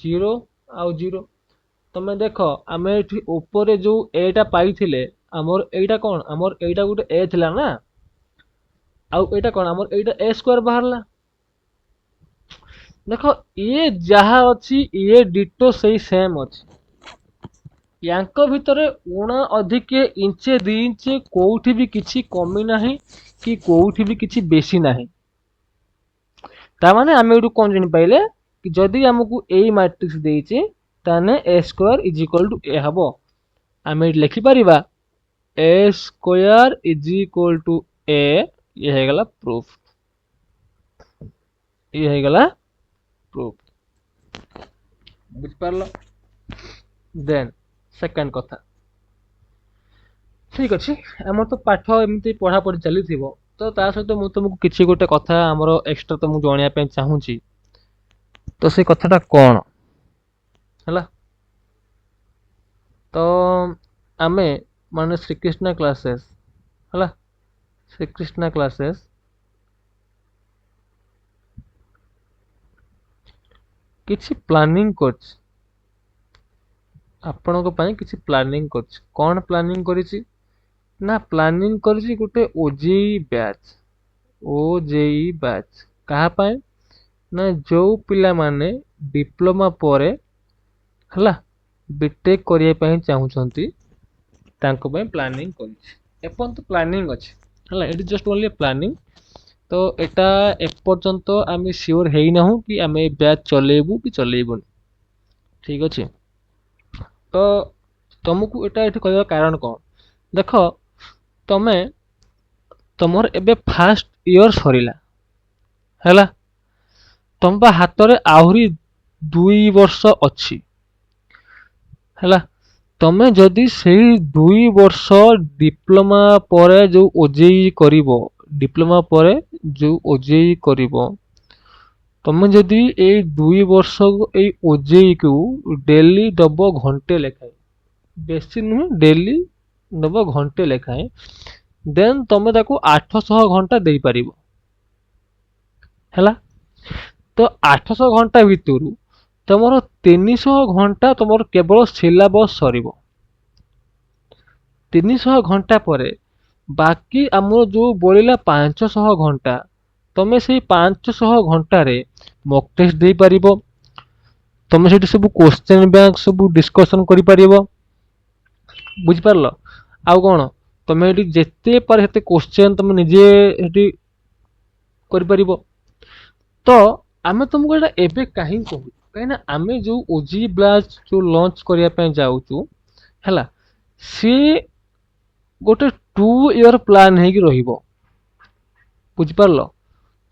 0 आउ 0 तमे देखो आमे एठी ऊपर जो एटा पाइथिले आमर एटा कोन आमर एटा गुटे ए थिला ना आउ एटा कोन आमर एटा ए स्क्वायर बाहरला देखो ये जहा अछि ये डिटो सही सेम अछि यांको भितरे उणा अधिके इंचे 2 इंचे कोउठी भी किछि कमी नाही कि कोउठी भी किछि बेसी नाही ता माने आमे एटू कोन जनि पाइले कि जदि हमकु ए मैट्रिक्स देइछि ताने ए स्क्वायर इज इक्वल टू ए हबो आमे लिखि परिबा ए स्क्वायर इज इक्वल टू ए ये हे गला प्रूफ ये हे गला प्रूफ बुझ पारलो देन सेकंड कथा ठीक अच्छे आम तो पाठ एमती पढ़ा पढ़ी चली तो ता सहित मु तुमको किसी गोटे कथा आमर एक्स्ट्रा तुमको जणिया चाहूँगी तो से कथाटा कौन है तो आमे माने श्रीकृष्ण क्लासेस है श्रीकृष्ण क्लासेस किसी प्लानिंग कोच आपण किसी प्लानिंग कोच कौन प्लानिंग करिछि ना प्लानिंग करिछि गोटे ओजेई बैच कहा पाए ना जो पिला माने डिप्लोमा परे हला बीटेक करिया पई चाहूछंती तांको पई प्लानिंग करिछि एपन तो प्लानिंग अछि हला it is just only planning तो एटा एपर्यंत आमे श्योर हेई ना कि आमे बैच चलेबू कि चलेबू ठीक अछि तो तुमको एटा एठी कहवा कारण कौन देख तमे तुमर एबे फास्ट ईयर सरीला हैला तुम हाथ रे आहुरी 2 वर्ष अच्छी हैला तमे जदि सेही 2 वर्ष डिप्लोमा परे जो ओजेई करिवो डिप्लोमा परे जो ओजेई करिवो तमे जदि ए 2 वर्ष ए ओजेई को डेली दबो घंटे लेखाए बेसी नुह डेली दबो घंटे लेखाए देन तमे ताको 800 घंटा दे पारिबो हैला तो 800 घंटा भितरु तुमर 300 घंटा तुमर केवल सिलेबस सरीबो 300 घंटा परे बाकी आमर जो बोलिला 500 घंटा तमे से 500 घंटा रे मॉक टेस्ट दे पारिबो तमे सेठी सब क्वेश्चन बैंक सब डिस्कशन करि पारिबो बुझ पारलो आउ कोन तमे एठी जेते पर हेते क्वेश्चन तमे निजे एठी करि पारिबो तो आमे तुमको एटा एबे काहे कहू कहिना आमे जो ओजी ब्लास्ट जो लॉन्च करिया पे जाउचू हैला सी गोटे 2 ईयर प्लान है कि रहिबो बुझ पारलो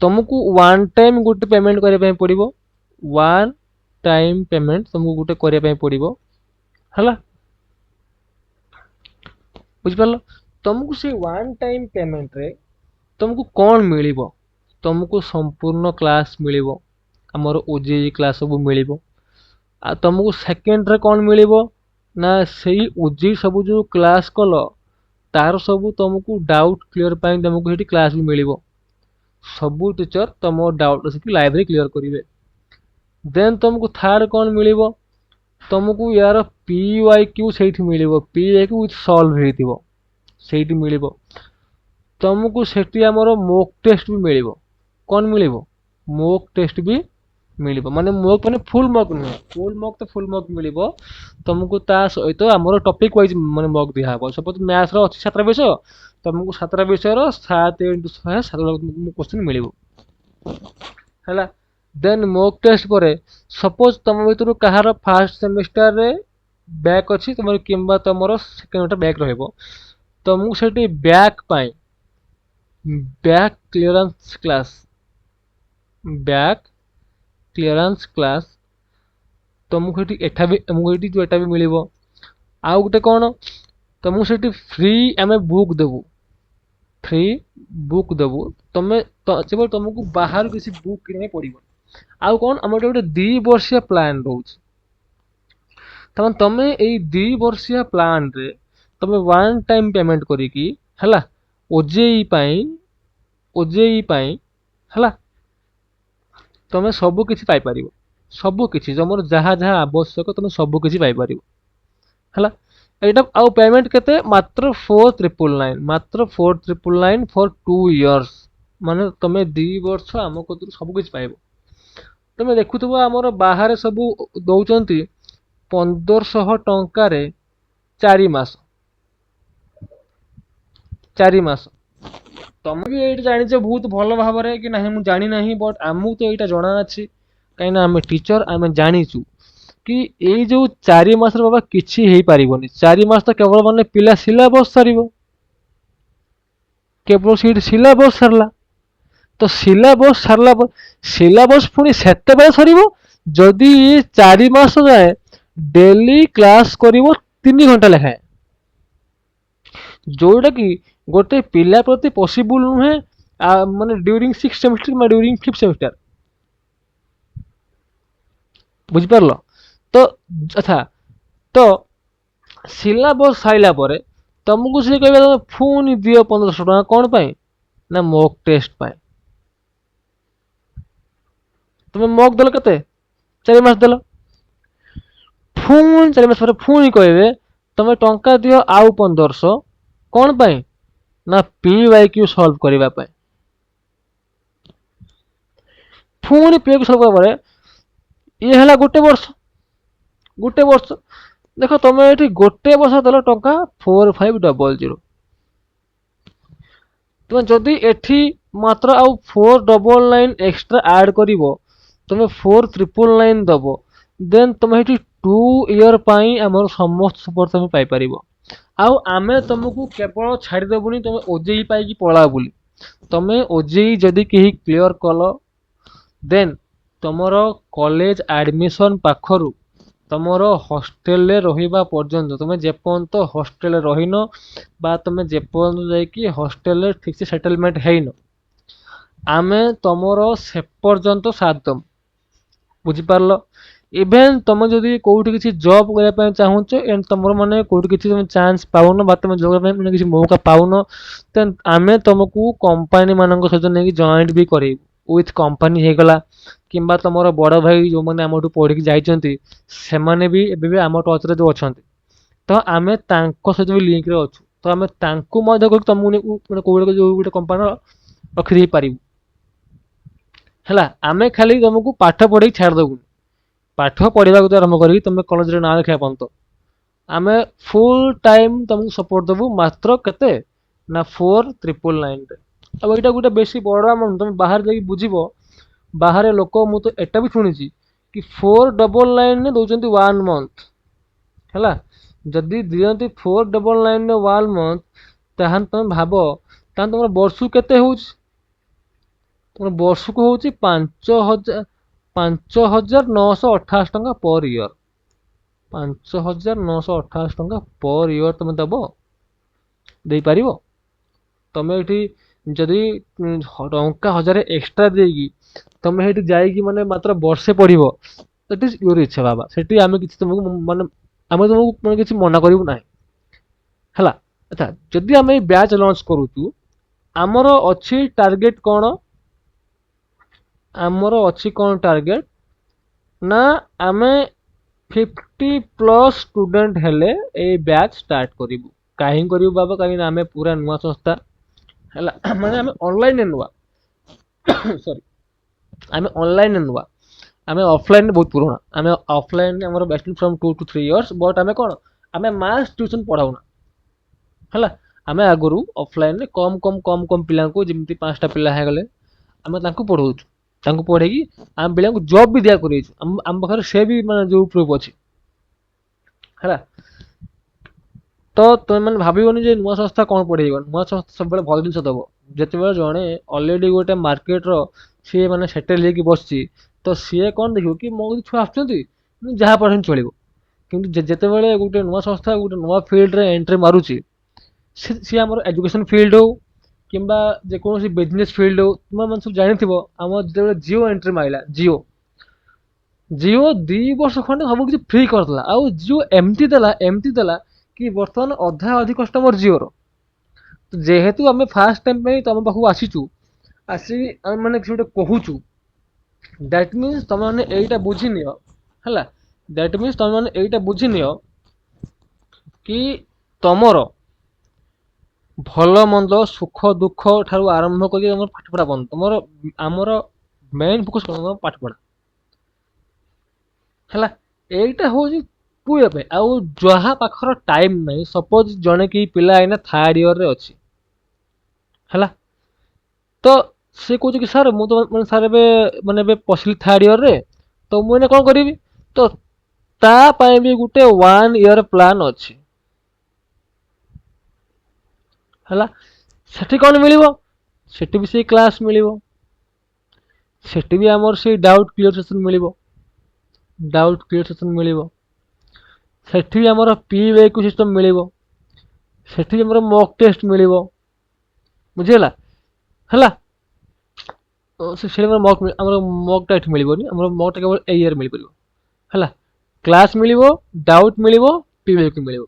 तुमको वन टाइम गोटे पेमेंट करिया पे पड़िबो वन टाइम पेमेंट तुमको गोटे करिया पे पड़िबो हैला बुझ पारलो तुमको से वन टाइम पेमेंट रे तुमको कौन मिलिबो तुमको संपूर्ण क्लास मिलिबो हमर ओजेई क्लास सब मिलिबो आ तुमको सेकंड रे कौन मिलिबो ना सेही ओजेई सब जो क्लास कलो तार सब तुमको डाउट क्लियर पाई तुमको हेटी क्लास भी मिलिबो सबू टीचर तुम डाउट से लाइब्रेरी क्लियर करेंगे देन तुमको थर्ड कौन मिलिबो तुमको यार पीवाईक्यू सेठी मिलिबो पीवाईक्यू विथ सॉल्व हेतिबो सेठी मिलिबो तुमको सेठी हमरो मॉक टेस्ट भी मिलिबो कौन मिलिबो मॉक टेस्ट भी मिलिबो माने मॉक माने फुल मॉक नहीं फुल मॉक तो फुल मॉक मिलिबो तुमको ता सहित हमरो टॉपिक वाइज माने मॉक दिया हबो सपोज मैथ्स रो 7 विषय तुमको 7 विषय 7 × 100 7 क्वेश्चन मिल है। देन मॉक टेस्ट पर सपोज तुम भर कहार फास्ट सेमिस्टर रे बैक अच्छी तुम कि तुम सेकेंड बैक तुमको से back back clearance class back clearance class तुमको एटा भी जो एटा भी मिल आउ गोटे कौन तुमको से फ्री आम बुक देवु फ्री बुक देवु तुम्हें केवल तुमको बाहर किसी बुक किने पड़ो आउ कौन आम गोटे 2 वर्षिया प्लान रोच तमें यही 2 वर्षिया प्लान रे तमें वन टाइम पेमेंट करिकी हला ओजेई हला तमें सब किछि पाई परिबो सब किछि तुमर जहाँ जहाँ आवश्यक तुम सब किछि पाई परिबो हला एटा आउ पेमेंट केते मात्र 4999 मात्र 4999 फॉर 2 इयर्स माने तमे 2 वर्ष आम कतु सब किछि पाइबो तमे देखुथबो हमर बाहर सब दउचंती 1500 टंका रे 4 मास तुम भी ये जानिछ बहुत भल भाव कि ना मु जानी नहीं बट आमु तो यहाँ जना अच्छी कहीं आम टीचर आम जानीचु कि ये जो 4 मास बाबा किसी हो पारिबनी 4 मास तो केवल माने पिला सिलेबस सार केवल सीट सिलेबस सारला तो सिलेबस सारला सिलेबस पुणी सेते सर जदि 4 मास जाए डेली क्लास करिवो 3 घंटा लेखाए जोटा कि गोटे पिला प्रति पॉसिबल नुहे माने during 6 semester during 5th semester बुझी पारलो तो अच्छा तो सिलेबस साइला परे तुमको से कहबे तुम फोन दियो 1500 टका कौन पाए ना मॉक टेस्ट पाए तुम मॉक दल केते 4 मास दल फोन 4 मास पर फोन कहबे तुम टंका दियो आउ 1500 कौन पाए ना पीवाईक्यू सॉल्व करबा पाए फोन पीवाईक्यू सॉल्व करबा परे ये हला गोटे वर्ष देख तुम ये गोटे वर्ष दल टंका 4500 तुम जदि एठी मात्र आउ 499 एक्स्ट्रा ऐड करिवो तुम 4999 दबो देन तुम ये 2 इयर पाई हमर समस्त सपोर्ट तुम पाई परिबो आउ आमे तुमको केवल छाड़ी देबुनी तुम ओजेई पाई की पळा बुली तुम ओजेई जदि केही क्लियर कलो देन तुमर कॉलेज एडमिशन पाखरु तुमर हॉस्टेल रे रहिबा पर्यंत तुम जेपर्यंत हॉस्टेल रे रहिनो बा तुम जेपर्यंत जाइकी हॉस्टेल रे ठीक से सेटलमेंट हेइनो आमे तुमर से पर्यंत साथ दम बुझी पारलो इवेन तुम जदि कोठी किसी जॉब करबा ପାଇଁ ଚାହୁଁଛ एंड तुमर माने कोठी किसी तुम चांस पाउनो बा तुम जॉब ପାଇଁ माने किसी मौका पाउनो देन आमे तुमको कंपनी मानक सहित नहीं जॉइंट भी करेबु विथ कंपनी हे गला किंबा तुमर बड़ भाई जो माने हमठू पढ़ी जाइचंती से माने भी एबे भी हम टच रे जो अछंती तो आमे तांको सहित भी लिंक रे अछु तो आमे तांको मध्य को तुमने माने कोठी जो गोटे कंपनी रखि दे पारिबु हला आमे खाली तुमको पाठ पढ़ी छाड़ देबु पाठ पढ़ा को आरंभ करी तुम कॉलेज रे ना लिखा पर्यंत आमे फुल टाइम तुमको सपोर्ट देबु मात्र केते ना 4999 अब एटा गोटे बेसी बड़ अमाउंट तुम बाहर जाई बुझिबो बाहर लोक मु तो एटा भी सुनिची कि 499 ने दउचंती 1 मंथ हला जदि दियंती 499 ने 1 मंथ तहन तुम भाबो तहन तुम वर्ष केते होउछ तुम वर्ष को होउची 5928 टंका पर ईयर 5928 टंका पर ईयर तुम दब दे पारिबो तुम ये जदि टंका 1000 एक्स्ट्रा देगी तुम ये जाइकी माने मात्र वर्षे पढ़िबो दैट इज योर इच्छा बाबा सेठी आमे किछि तुमको माने आमे तुमको माने किछि मना करिवु नाही हला अच्छा जदि आमे बैच लॉन्च करूछु हमरो अछि टारगेट कोन आमर अच्छी कौन टारगेट ना आमे 50+ स्टूडेंट हेले ए बैच स्टार्ट करिवु काहे करिवु बाबा काहे आमे पूरा नुवा संस्था हला माने आमे ऑनलाइन नुवा सॉरी आमे ऑनलाइन नुवा आमे ऑफलाइन बहुत पुराना आमे ऑफलाइन हमर batch from 2 to 3 years but आमे कोन आमे मास ट्यूशन पढ़ाउना हला आमे आगुरु ऑफलाइन रे कम कम कम कम पिला को जेमती 5टा पिला हे गले आमे तांको पढौछु तांको पढेकी आम पिला को जॉब भी दिया करेछु आम बखर से भी माने जो प्रूफ अछि हला तो तुम मैंने भाविबनी जे नुआ संस्था कौन पढ़ेगा नुआ संस्था सब बेले भल जिनस दब जेतेबेले जणे ऑलरेडी गोटे मार्केट रो सी माने सेटल लेकी बसची तो सी कौन देखियो कि मो छुआ आछंती जहाँ पढ़न चलिबो किंतु जेतेबेले गोटे नुआ संस्था गोटे नुआ फील्ड रे एंट्री मारुची सी हमर एजुकेशन फील्ड हो किंबा जेकोसी बिजनेस फील्ड हो तुम मन सब जानिथिबो हम जेतेबेले जियो एंट्री माइला जियो जियो 2 वर्ष खंडे सब किसी फ्री करदेला आउ जियो एमती देला कि बर्तमान अधा अधिक कस्टमर जिओ रो तो जेहेतु आम फास्ट टाइम पे तुम पाखु आसीचु आसी आम मैंने किसी गोटे कहूचु दैट मीन्स तुम मैंने एटा बुझी नियो हैला दैट मीन्स तुम मैंने एटा बुझी नियो कि तमरो भल मंद सुख दुख ठारू आरंभ कर पाठ पढ़ा बंद तुम आमर मेन फोकस कर पाठ पढ़ा है এইটা হচ্ছে পুଏ ପାଇଁ ଆଉ ଯାହା ପାଖର ଟାଇମ୍ ନାହିଁ ସପୋଜ ଜଣେ କି ପିଲା ଏଇନା ଥାର୍ଡ ଇୟରରେ ଅଛି ହେଲା ତ ସେ କହୁଛି କି ସାର୍ ମୁଁ ତ ମାନେ ସାର୍ ଏବେ ମାନେ ଏବେ ପଶିଲି ଥାର୍ଡ ଇୟରରେ ତ ମୁଁ ଏଇନା କ'ଣ କରିବି ତ ତା ପାଇଁ ବି ଗୋଟେ 1 ଇୟର ପ୍ଲାନ୍ ଅଛି ହେଲା ସେଠି କ'ଣ ମିଳିବ ସେଠି ବି ସେଇ କ୍ଲାସ୍ ମିଳିବ ସେଠି ବି ଆମର ସେଇ ଡାଉଟ୍ କ୍ଲିୟର ସେସନ୍ ମିଳିବ डाउट क्लियर सेशन मिलिबो सेठी हमर पीवेक्यू सिस्टम मिलिबो सेठी हमर मॉक टेस्ट मिलिबो बुझिला हला से मॉक टेस्ट मिलिबोनी हमर मॉक टा केवल ए ईयर मिल परिबो हला क्लास मिलिबो डाउट मिलिबो पीवेक्यू मिलिबो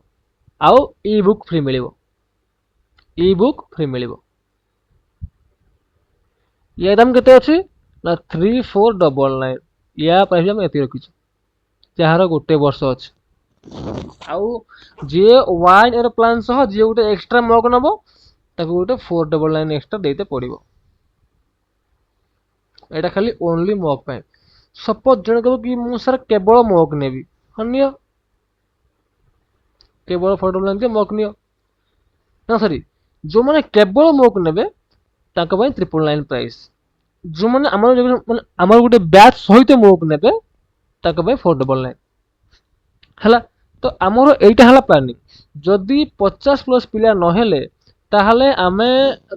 आउ ई बुक फ्री मिलिबो ये दाम केते अछि ना 3499 या प्राइस हम एति रखिछु जार गोटे वर्ष अच्छे आउ जी 1 इयर प्लान सह जी गोटे एक्स्ट्रा मग नब ताको गोटे 499 एक्स्ट्रा देते पड़ो यहाँ खाली ओनली मग पे सपोज जन कह कि मु सर केवल मग नेबी हाँ नि केवल 499 मग नि ना सरी जो मैंने केवल मग ने 999 प्राइस जो मैंने आम गोटे बैच सहित मग ने 499 है तो आमर एटा है प्लानिंग जदि 50+ पिला नहेले ताहले आमे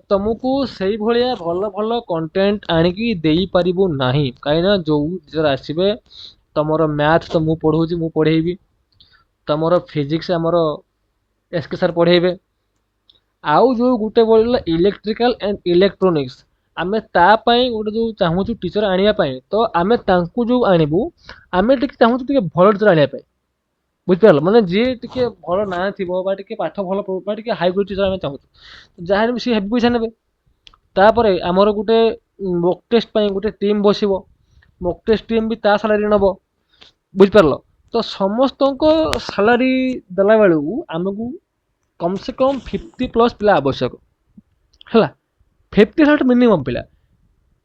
तुमको सही भलिया भल भल कंटेंट आनिकी देई परिबु नाही काइना जो टीचर आसीबे तमरो मैथ तो मु पढौची मु पढेबी तमरो फिजिक्स हमरो एसके सर पढेबे आउ जो गुटे बोलला इलेक्ट्रिकल एंड इलेक्ट्रोनिक्स आमे ता पई गोटे जो चाहूछु टीचर आनिया पई तो आमे तांकु जो आनिबु आमे टिके चाहूछु टिके भल टीचर आनिया पई बुझिपार माने जी टिके भल ना थिबो बा टिके पाठ भल बा टिके हाई क्वालिटी टीचर आमे चाहूछु जहार भी सी हेबी पैसा नेबे तापरे हमर गुटे मॉक टेस्ट पई गुटे टीम बसिबो मॉक टेस्ट टीम भी ता सैलरी नबो बुझिपारलो तो समस्त को सैलरी दला बेलू आमको कम से कम 50+ पिला आवश्यक है 50 मिनिमम पिला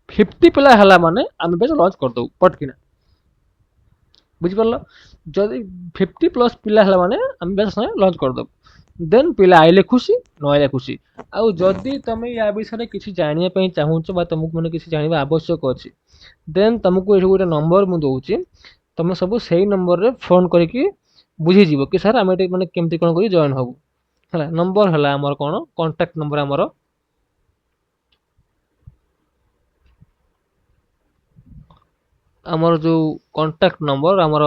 50 पिला है माने आम बेच लॉन्च करदे पटकिना बुझिपार जदि 50+ पिला है माने आम बेच लॉन्च करदे देन पिला आइले खुशी न आइले खुशी आउ जदि तुम या विषय किसी जानिया चाहूच तुमको मैंने किसी जानवा आवश्यक अच्छी देन तुमको ये गोटे नंबर मुझे दूसरी तुम सब से नंबर रे फोन करके बुझीज कि सर आम मैंने केमती कौन कर जॉइन हबू है नंबर है आमर कौन कांटेक्ट नंबर आमर आमर जो कांटेक्ट नंबर आमर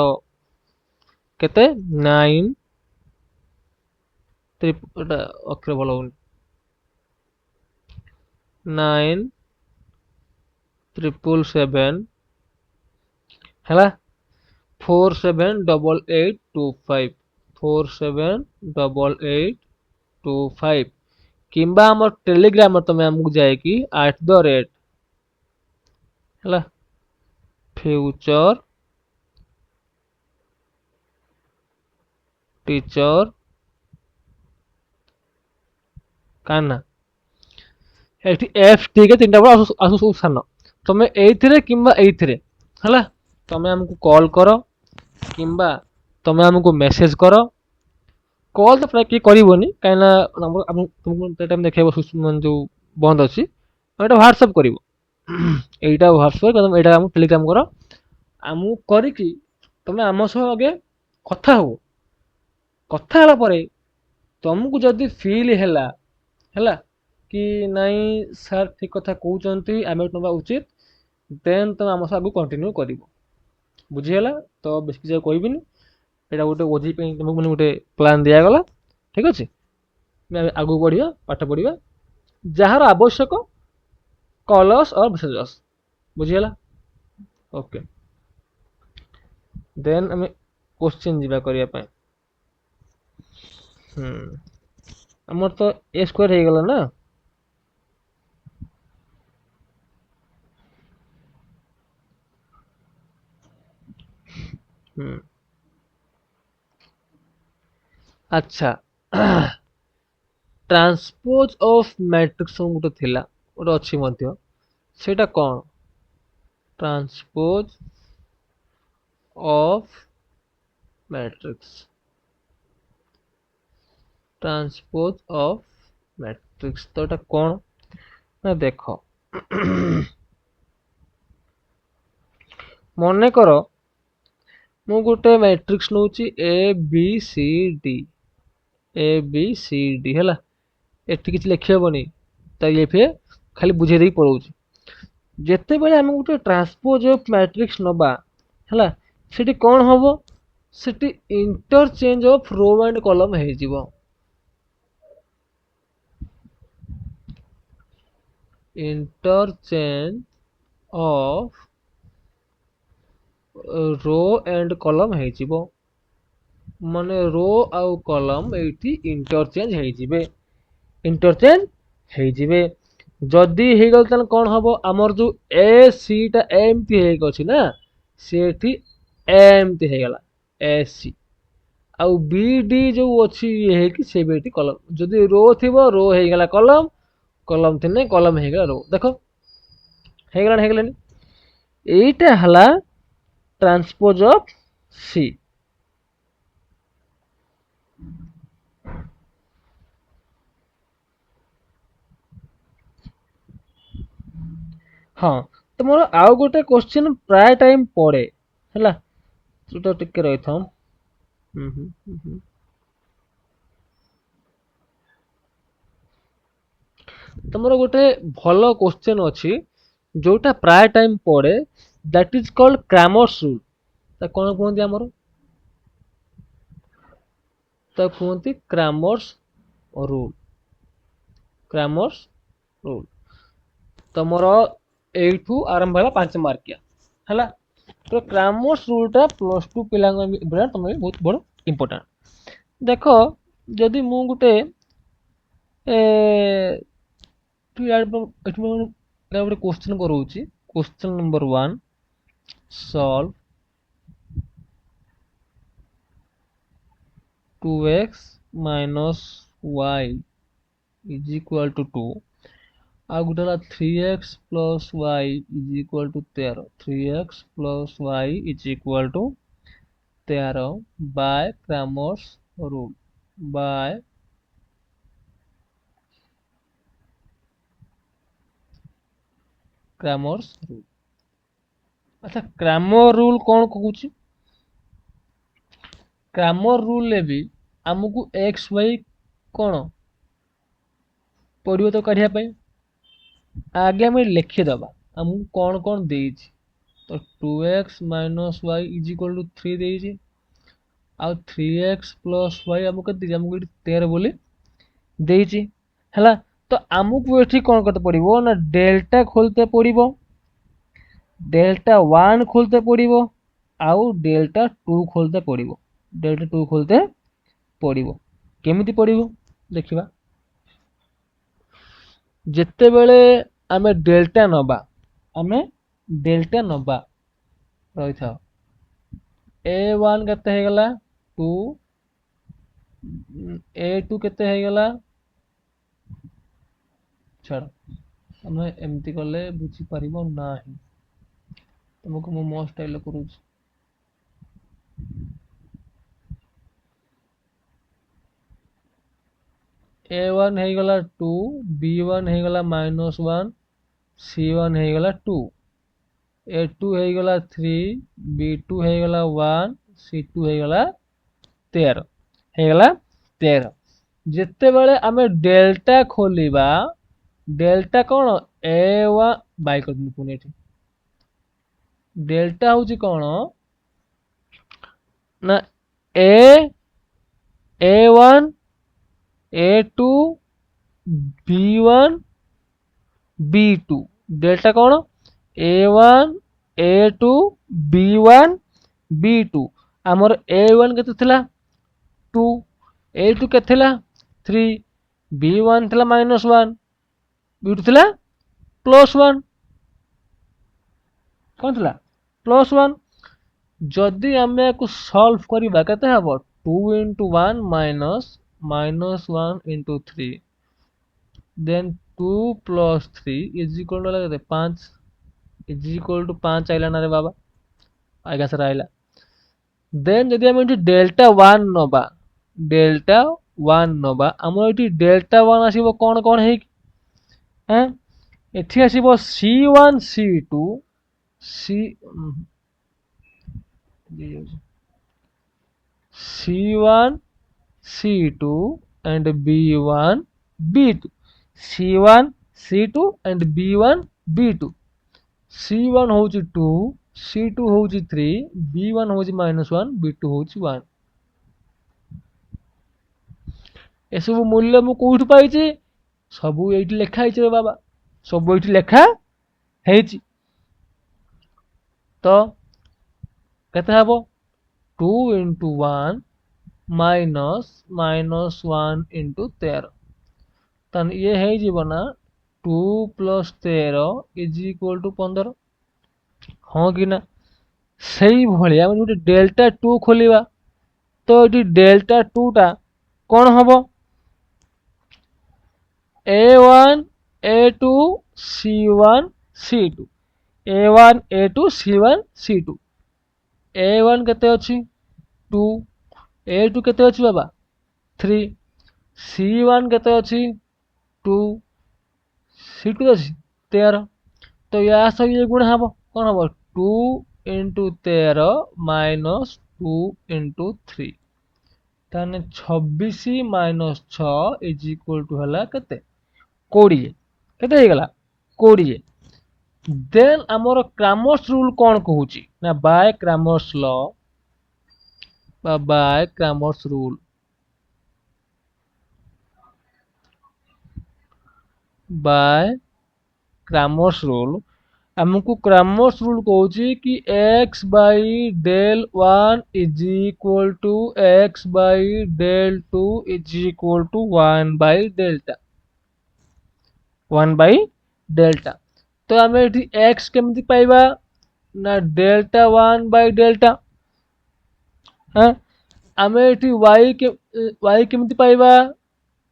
केते 9 अक्षर भल हो 9 777 है 478825 478825 किंबा आम टेलीग्राम तुम आमको जाए कि @ फ्यूचर टीचर काना एफ टी के 3टा बड़ आसु सान तुम एइथिरे किंबा एइथिरे हला तुम हमको कॉल करो किंबा तुम हमको मेसेज करो कॉल तो प्राय किए करबनी कहीं तुमको टाइम देखा जो बंद अच्छी एटा व्हाट्सअप कर এইটা হোয়াটসঅ্যাপ এবং এটা আমি টেলিগ্রাম কର ଆମକୁ କରିକି ତମେ ଆମ ସହ ଆଗେ କଥା ହୁଅ କଥା ହେଲା ପରେ ତମକୁ ଯଦି ଫିଲ୍ ହେଲା ହେଲା କି ନାଇଁ ସାର୍ ଠିକ କଥା କହୁଛନ୍ତି ଆମେ ନେବା ଉଚିତ ଦେନ୍ ତମେ ଆମ ସହ ଆଗକୁ କଣ୍ଟିନ୍ୟୁ କରିବ ବୁଝିହେଲା ତ ବେଶୀ କିଛି କହିବିନି ଏଇଟା ଗୋଟେ ଓଜି ପାଇଁ ତମକୁ ମାନେ ଗୋଟେ ପ୍ଲାନ୍ ଦିଆଗଲା ଠିକ ଅଛି ଆମେ ଆଗକୁ ବଢିବା ପାଠ ପଢିବା ଯାହାର ଆବଶ୍ୟକ କଲର୍ସ ଅର୍ ମେସେଜେସ୍ ବୁଝିହେଲା ଓକେ ଦେନ୍ ଆମେ क्वेश्चन ଯିବା କରିବା ପାଇଁ ଆମର ତ a ସ୍କୋୟାର ହେଇଗଲା ନା अच्छा ट्रांसपोज ऑफ मैट्रिक्स गोटे थिला गोटे अच्छी मध्य सेटा कौन transpose of matrix transpose of matrix तो एटा कौन ना देखो मन कर मु गोटे मैट्रिक्स नौची ए बी सी डी है एटी किसी लिखिबनी तो ये फिर खाली बुझे दे पड़ोची जिते बड़े आम गोटे ट्रांसपोज ऑफ मैट्रिक्स नबा है सेठी कौन हम सेठी interchange of row and column है जीवो interchange of row and column है जीवो माने रो आउ कॉलम एठी इंटरचेंज है जीवे इंटरचेंज है जीवे जदि हे गल तन कोन हबो हमर जो ए सी टा एमटी हे गछि ना सेठी एमटी हे गला ए सी आउ बी डी जो अछि हे कि से बेटी कॉलम जदि रो थिबो रो हे गला कॉलम कॉलम थिने कॉलम हे गला रो देखो हे गला एटा हला ट्रांसपोज ऑफ सी हाँ तो मोर आउ गोटे क्वेश्चन प्राय टाइम पड़े है तो टिके रही था तुमर गोटे भल क्वेश्चन अच्छी जोटा प्राय टाइम पड़े that is called Cramer's rule कौन कहते आमर तो कहते क्रैमर्स रूल तुमर एठू आरंभ है 5 मार्किया है तो क्रैमर्स रूलटा +2 पिला तुम बहुत बड़ इंपोर्टेंट देख जदि मु गोटे गोटे क्वेश्चन करोची question number 1 solve 2x minus y is equal to 2 आ गोटे 3x plus y is equal to 13 3x plus y is equal to 13 by Cramer's rule by Cramer's rule अच्छा क्रैमर रूल कौन कहूची क्रैमर रूल ले भी हमको x Y कौन पड़ो तो काढ़िया आगे आम लिखिदबा आमको कौन कौन दे तो 2x minus Y is equal to 3 दे आउ 3x प्लस वाई आमको आमको 13 बोली देइछि हला तो आमको एठी कौन करते पड़िबो ना डेल्टा खोलते पड़िबो डेल्टा 1 खोलते पड़िबो आउ डेल्टा 2 खोलते पड़िबो डेल्टा 2 खोलते पड़िबो केमिति पड़िबो देखिबा जिते बेले आमे डेल्टा नबा रही था a1 केते हे गला 2 a2 केते हे गला छाड़ हमें एमती कले बुझी परिबो नाही तुमको मो स्टाइल करूछ A1 हो गला 2 B1 हो गला -1 C1 हो गला 2 A2 हो गला 3 B2 हो गला 1 C2 हो गला 13 हो गला 13 जिते बेले आमे डेल्टा खोलिबा डेल्टा कौन A1 बाय कर पुनी डेल्टा हूँ कौन ना A1 A2 B1 B2 delta कौन A1 A2 B1 B2 आमर A1 केते थिला 2 A2 केते थिला 3 B1 थिला -1 B2 थिला +1 कौन थिला +1 जदि आमे को सॉल्व करिबा केते हबो 2 into 1 -1 into 3 then 2 plus 3 is equal to 5 is equal to 5 आइला ना रे बाबा आगे सर आइला देन जदि हम एठी डेल्टा 1 नबा डेल्टा 1 नबा हमर एठी डेल्टा 1 आसीबो कोन कोन हे हैं एठी आसीबो C1 C2 C C1 C2 and B1 B2 C1 C2 and B1 B2 C1 होची 2 C2 होची 3 B1 होची -1 B2 होची 1 एसबु मूल्य मु कोठु पाइछि सबु एठी लेखा हैछि रे बाबा सबु एठी लेखा हैछि तो केते हबो 2 into 1 minus -1 into 13 तन ये है जीवना 2 plus 13 is equal to 15 हाँ कि ना सही भलिया हम जोटे डेल्टा 2 खोलिबा तो एटी डेल्टा 2 टा कोन हबो A1 A2 C1 C2 A1 A2 C1 C2 A1 केते अछि 2 A2 केते अछि बाबा 3 C1 केते अछि 2 C2 अछि 13 तो या सब ये गुण हबो कोन हबो 2 into 13 minus 2 into 3 ताने 26 minus 6 is equal to हला केते 20 केते हे गला 20 देन हमर क्रामर्स रूल कोन कहूची ना by Cramer's law by Cramer's rule by Cramer's rule हमको Cramer's rule कहूची कि x by del 1 is equal to x by del 2 is equal to 1 by delta 1 by delta तो हमें एठी x केमति पाइबा ना delta 1 by delta हाँ हमें एठी y केमति पाइबा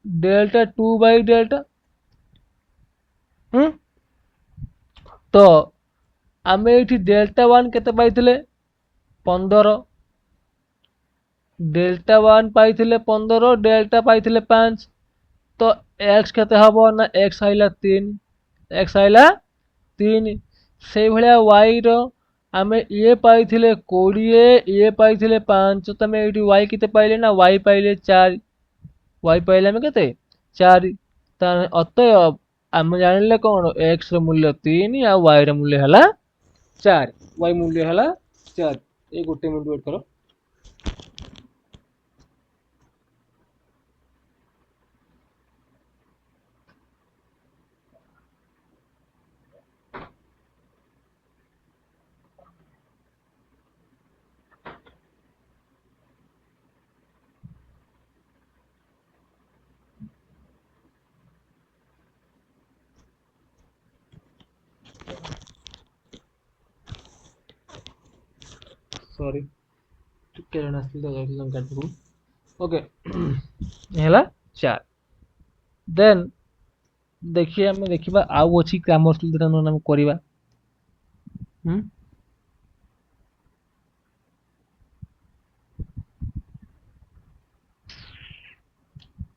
डेल्टा 2 by डेल्टा तो आमे एठी डेल्टा 1 केते पाइथिले 15 डेल्टा 1 पाइथिले 15 डेल्टा पाइथिले 5 तो x केते हबो ना x आइला 3 x आइला 3 से भलिया y रो आमे ये पाइथिले 20 ये पाइथिले 5 तमे एठी y केते पाइले ना y पाइले 4 y पाइले हम केते 4 त अतएव आम जानिले कोन x रो मूल्य 3 आ y रो मूल्य हला 4 y मूल्य हला 4 ए गोटे मिनिट वेट करो सॉरी ଟିକେ ଜଣ ଆସିଥିଲେ ତ ଯାଇଥିଲି ତାଙ୍କ କାଟକୁ ओके ହେଲା 4 देन देखिए हम देखिबा आउ अछि ग्रामर स्किल जोटा हम करिबा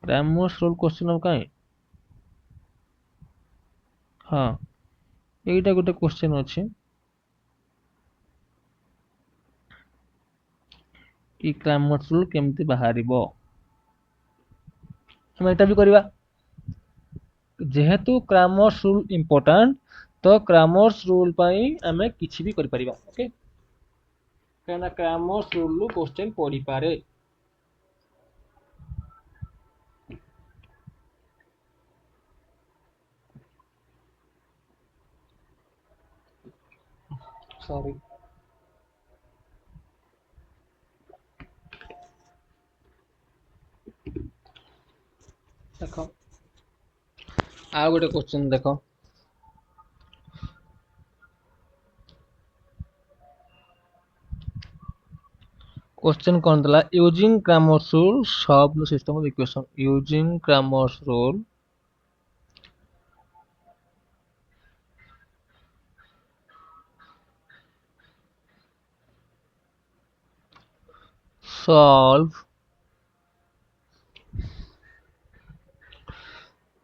क्रैमर्स रूल क्वेश्चन अब कहीं हाँ एटा गोटे क्वेश्चन अच्छे कि क्रैमर्स रूल केमती बाहर हम एटा भी करवा जेहेतु क्रैमर्स रूल इम्पोर्टेंट तो क्रैमर्स रूल आम किसी भी कर ओके कहीं क्रैमर्स रूल क्वेश्चन पड़ी पारे सॉरी देख आ गोटे क्वेश्चन देख क्वेश्चन कौन था using Cramer's rule solve the system of equation using Cramer's rule solve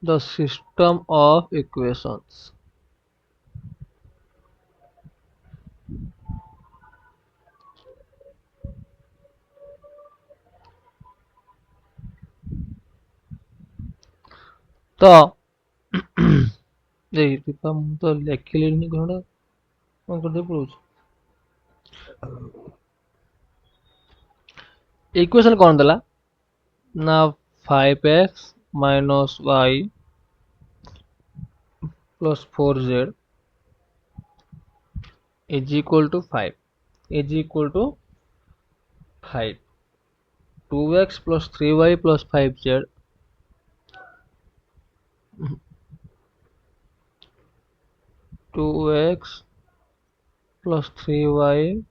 the system of equations तो तो लिखिली कौन करते पड़ो इक्वेशन कौन देला ना 5x minus y plus 4z is equal to 5 is equal to 5 2x plus 3y plus 5z 2x plus 3y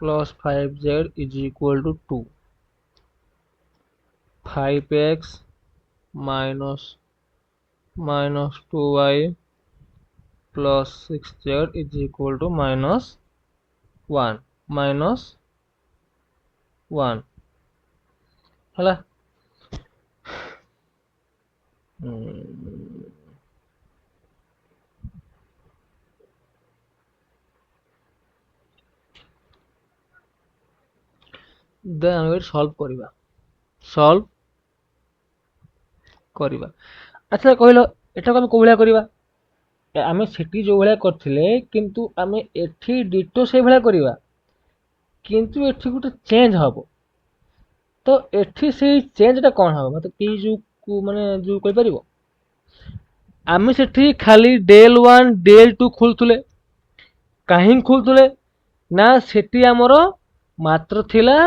plus 5z is equal to 2 5x minus 2y plus 6z is equal to minus 1 है then solve करवा solve करवा अच्छा कहल एटा को हम को करवा आमे सेठी जो भाया करथिले किंतु आमे एठी डिटो से भाया करवा किंतु एठी गोटे चेंज हबो तो एठी से चेंजटा कौन हबो मतलब कि जो माने जो कहि परिबो आमे सेठी खाली डेल 1 डेल 2 खोलथुले काहे खोलथुले ना सेठी हमरो मात्र थिला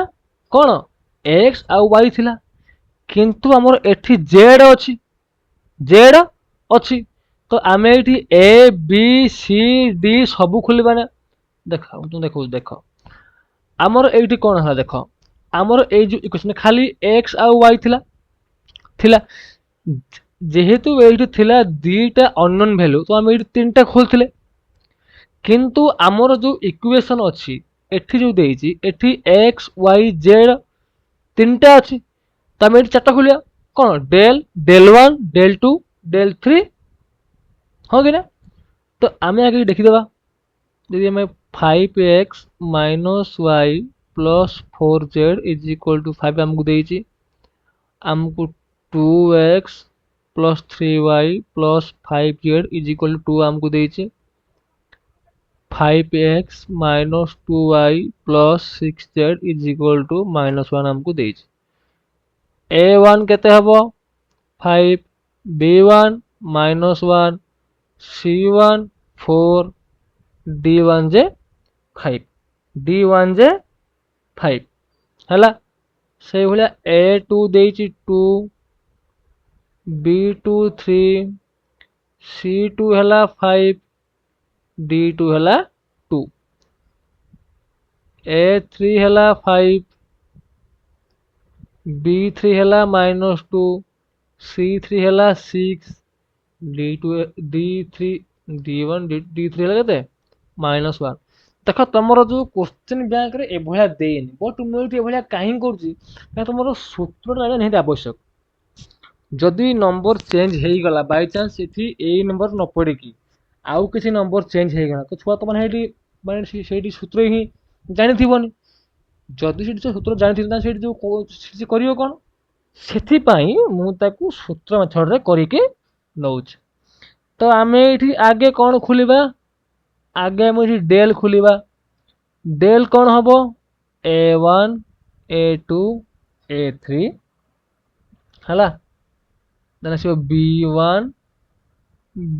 कोन x आ y थिला किंतु हमरो एठी z अछि तो आमे एठी ए बी सी डी सब खोलिबा ना देखा तुम देखो देख आमर एठी कोन हला देख आमर ए जो इक्वेशन खाली x आ y थिला जेहेतु एठी थिला दीटा अननोन वैल्यू तो आमे एठी तीनटा खोलथिले किंतु आमर जो इक्वेशन अछि एठी जो देइछि एठी x y z तीनटा अछि तो आमे एठी चारटा खोलिया कोन डेल डेल 1 डेल 2 डेल 3 हाँ कि ना तो आम आगे देखीदे यदि आम 5x minus Y plus 4z is equal to 5 आमको देइछि आमको 2x plus 3y plus 5z is equal to 2 आमको देइछि 5x minus 2y plus 6z is equal to -1 आमको देइछि a1 केते हबो 5 b1 -1 c1 4 d1 जे 5 d1 जे 5 हैला से भलिया a2 देइछि 2 b2 3 c2 हैला 5 d2 हैला 2 a3 हैला 5 b3 हैला -2 c3 हैला 6 d2 d3 d1 d3 हैला केते -1 देख तुम जो क्वेश्चन बैंक रे एभलिया देनी बट मुझे एभलिया कहीं करूँ तुम सूत्र नहीं आवश्यक जदि नंबर चेंज हो गला बाय चांस इथि ए नंबर न पड़े कि आउ किसी नंबर चेंज हो गला तो छुआ तो माने सेठी सूत्र ही जानि थिबोनी जदि सेठी सूत्र जानि थिबो सेठी जो करियो कोन सेथि पई मु ताकू सूत्र मेथड रे करिके नउछ तो आमे एठी आगे कोन खुलिबा आगे हम एठी डेल खुलिबा डेल कोन हबो a1 a2 a3 हला then आसीबो b1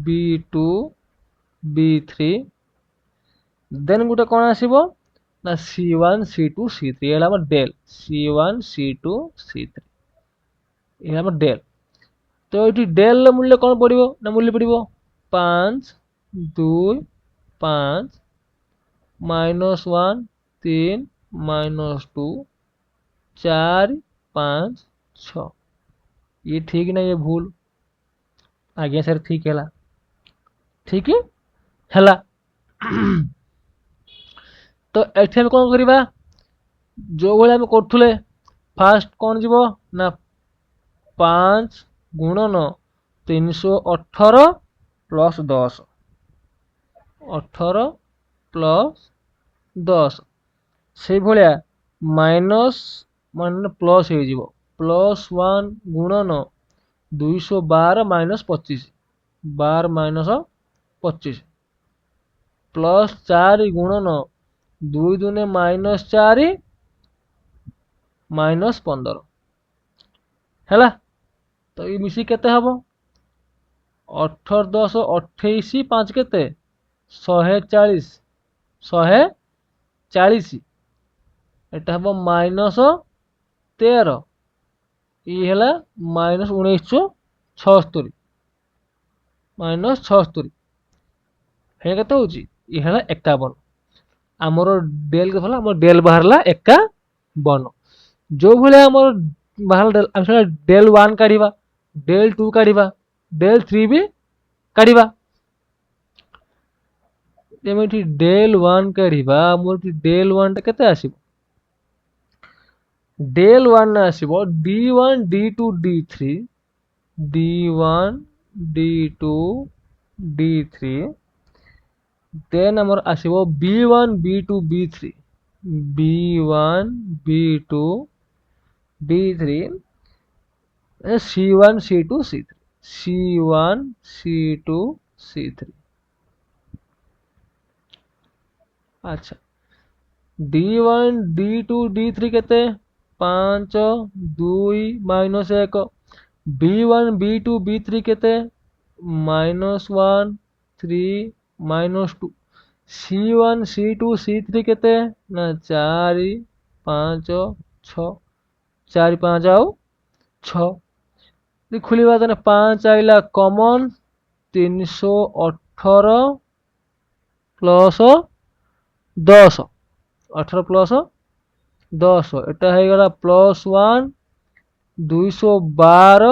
b2 b3 then गुटे कोन आसीबो ना c1 c2 c3 एला हमर डेल c1 c2 c3 एला हमर डेल तो एठी डेल मूल्य कोन पड़िबो ना मूल्य पड़िबो 5 2 5 -1 3 -2 4 5 6 ये ठीक ना ये भूल आगे सर ठीक है ठीक है तो एठी हम कोन करिबा जो भले हम करथुले फास्ट कोन जीवो ना 5 गुणन 318 प्लस 10 18 प्लस 10 से भलिया माइनस मान प्लस हो जीवो प्लस 1 गुणन 212 माइनस 25 12 माइनस 25 प्लस 4 गुणन 2 दुने माइनस 4 माइनस 15 हैला तो ये मिसी केते हबो 18 10 28 5 केते 140 140 एटा हबो माइनस 13 ये हैला माइनस 1976 माइनस 76 हे केते होची ये हैला 51 आमर डेल के भला आमर डेल बाहरला 51 जो भले आमर बाहर डेल हम डेल 1 काढिबा डेल 2 काढिबा डेल 3 भी काढिबा जेमिति डेल 1 काढिबा आमर डेल 1 टा केते आसीबो del 1 आसीबो d1 d2 d3 d1 d2 d3 then आमर आसीबो b1 b2 b3 b1 b2 b3 c1 c2 c3 c1 c2 c3 अच्छा d1 d2 d3 केते 5 2 माइनस 1 b1 b2 b3 केते -1 3 -2 c1 c2 c3 केते ना 4 5 6 4 5 आउ 6 खुलिबा तने 5 आइला कॉमन 318 प्लस 10 18 प्लस 10 एटा है गला +1 212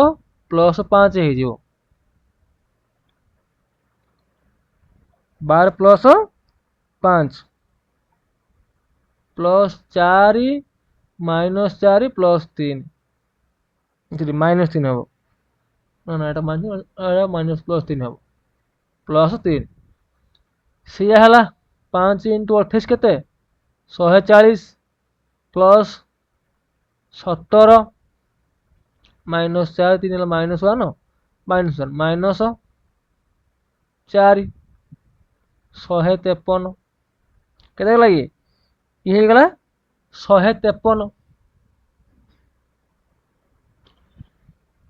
प्लस 5 है जो 12 plus 5 plus 4 minus 4 plus 3 minus 3 हम ना ना एटा माइनस प्लस 3 हम प्लस 3 सिया हला 5 × 28 केते 140 प्लस 17 माइनस 4 3 हला -1 -1 माइनस 4 153 केते गला ये गला 153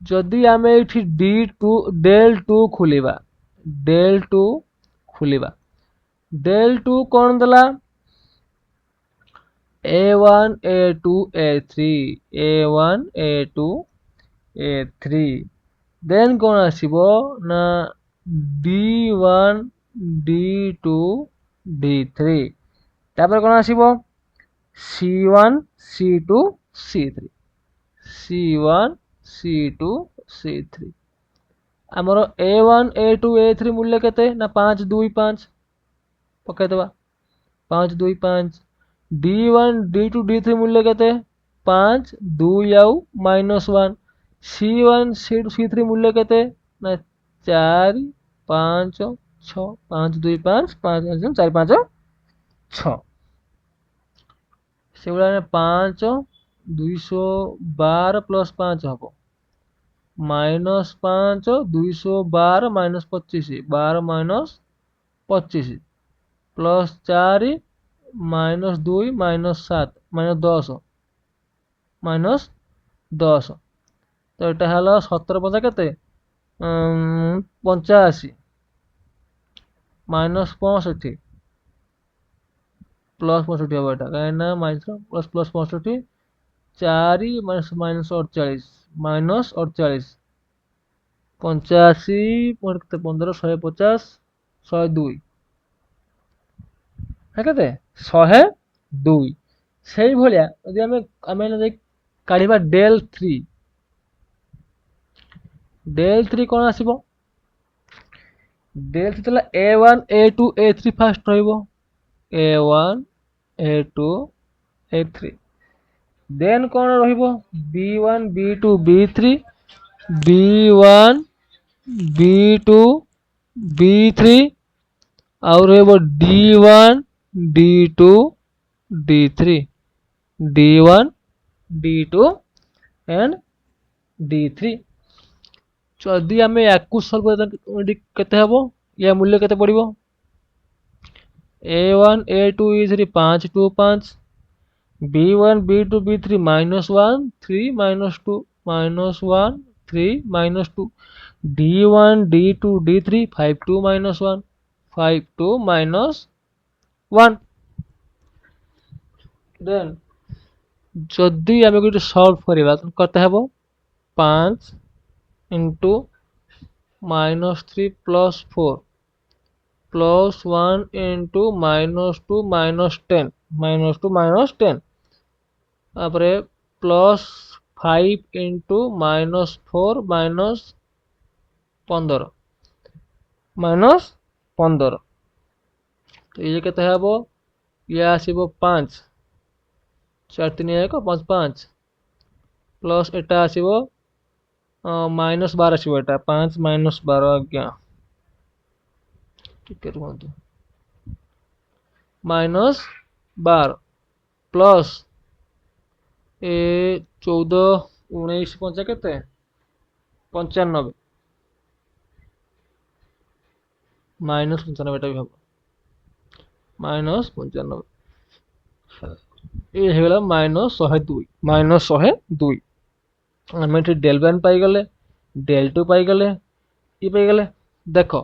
जदि आमे एठी d2 डेल 2 खुलिबा डेल 2 खुलिबा डेल 2 कोन दला a1 a2 a3 a1 a2 a3 then कोन आसीबो ना d1 d2 d3 तापर कोन आसीबो c1 c2 c3 c1 c2 c3 आमर a1 a2 a3 मूल्य केते ना 5 2 5 पके दबा 5 2 5 d1 d2 d3 मूल्य केते 5 2 आउ -1 C1 C2 C3 मूल्य केते ना 4 5 6 5 2 5 5 4 5 6 से 5 212 प्लस 5 हम -5 212 -25 12 -25 प्लस 4 -2 -7 -10 -10 तो यहाँ है 17 5 केते 85 -65 प्लस 65 हम यहाँ कहीं माइनस प्लस प्लस 65 4 -48 -48 85 केते 15 150 102 है केते 102 सेही भलिया यदि आमे काढिबा डेल 3 कोन आसीबो डेल 3 तला a1 a2 a3 fast रहइबो a1 a2 a3 then कोन रहइबो b1 b2 b3 b1 b2 b3 और रहइबो d1 d2 d3 d1 d2 and d3 जदि आम या सल्व केते हबो या मूल्य केते पड़िबो a1 a2 e3 5 2 5 b1 b2 b3 -1 3 -2 -1 3 -2 d1 d2 d3 5 2 -1 5 2 -1 then जदि आम गोटे सल्व करबा केते हबो 5 into -3 plus 4 plus 1 into -2 -10 -2 -10 तापरे plus 5 into -4 -15 -15 तो ये केते हबो ये आसीबो 5 4 3 1 5 5 प्लस एटा आसीबो -12 आसीबो एटा 5 -12 आज्ञा ठीक रुहतु -12 प्लस ए 14 19 5 केते 95 -95 एटा भी हबो -95 ये हेगला -102 -102 आम ये डेल 1 पाईगले डेल 2 पाईगले ये पाईगले देख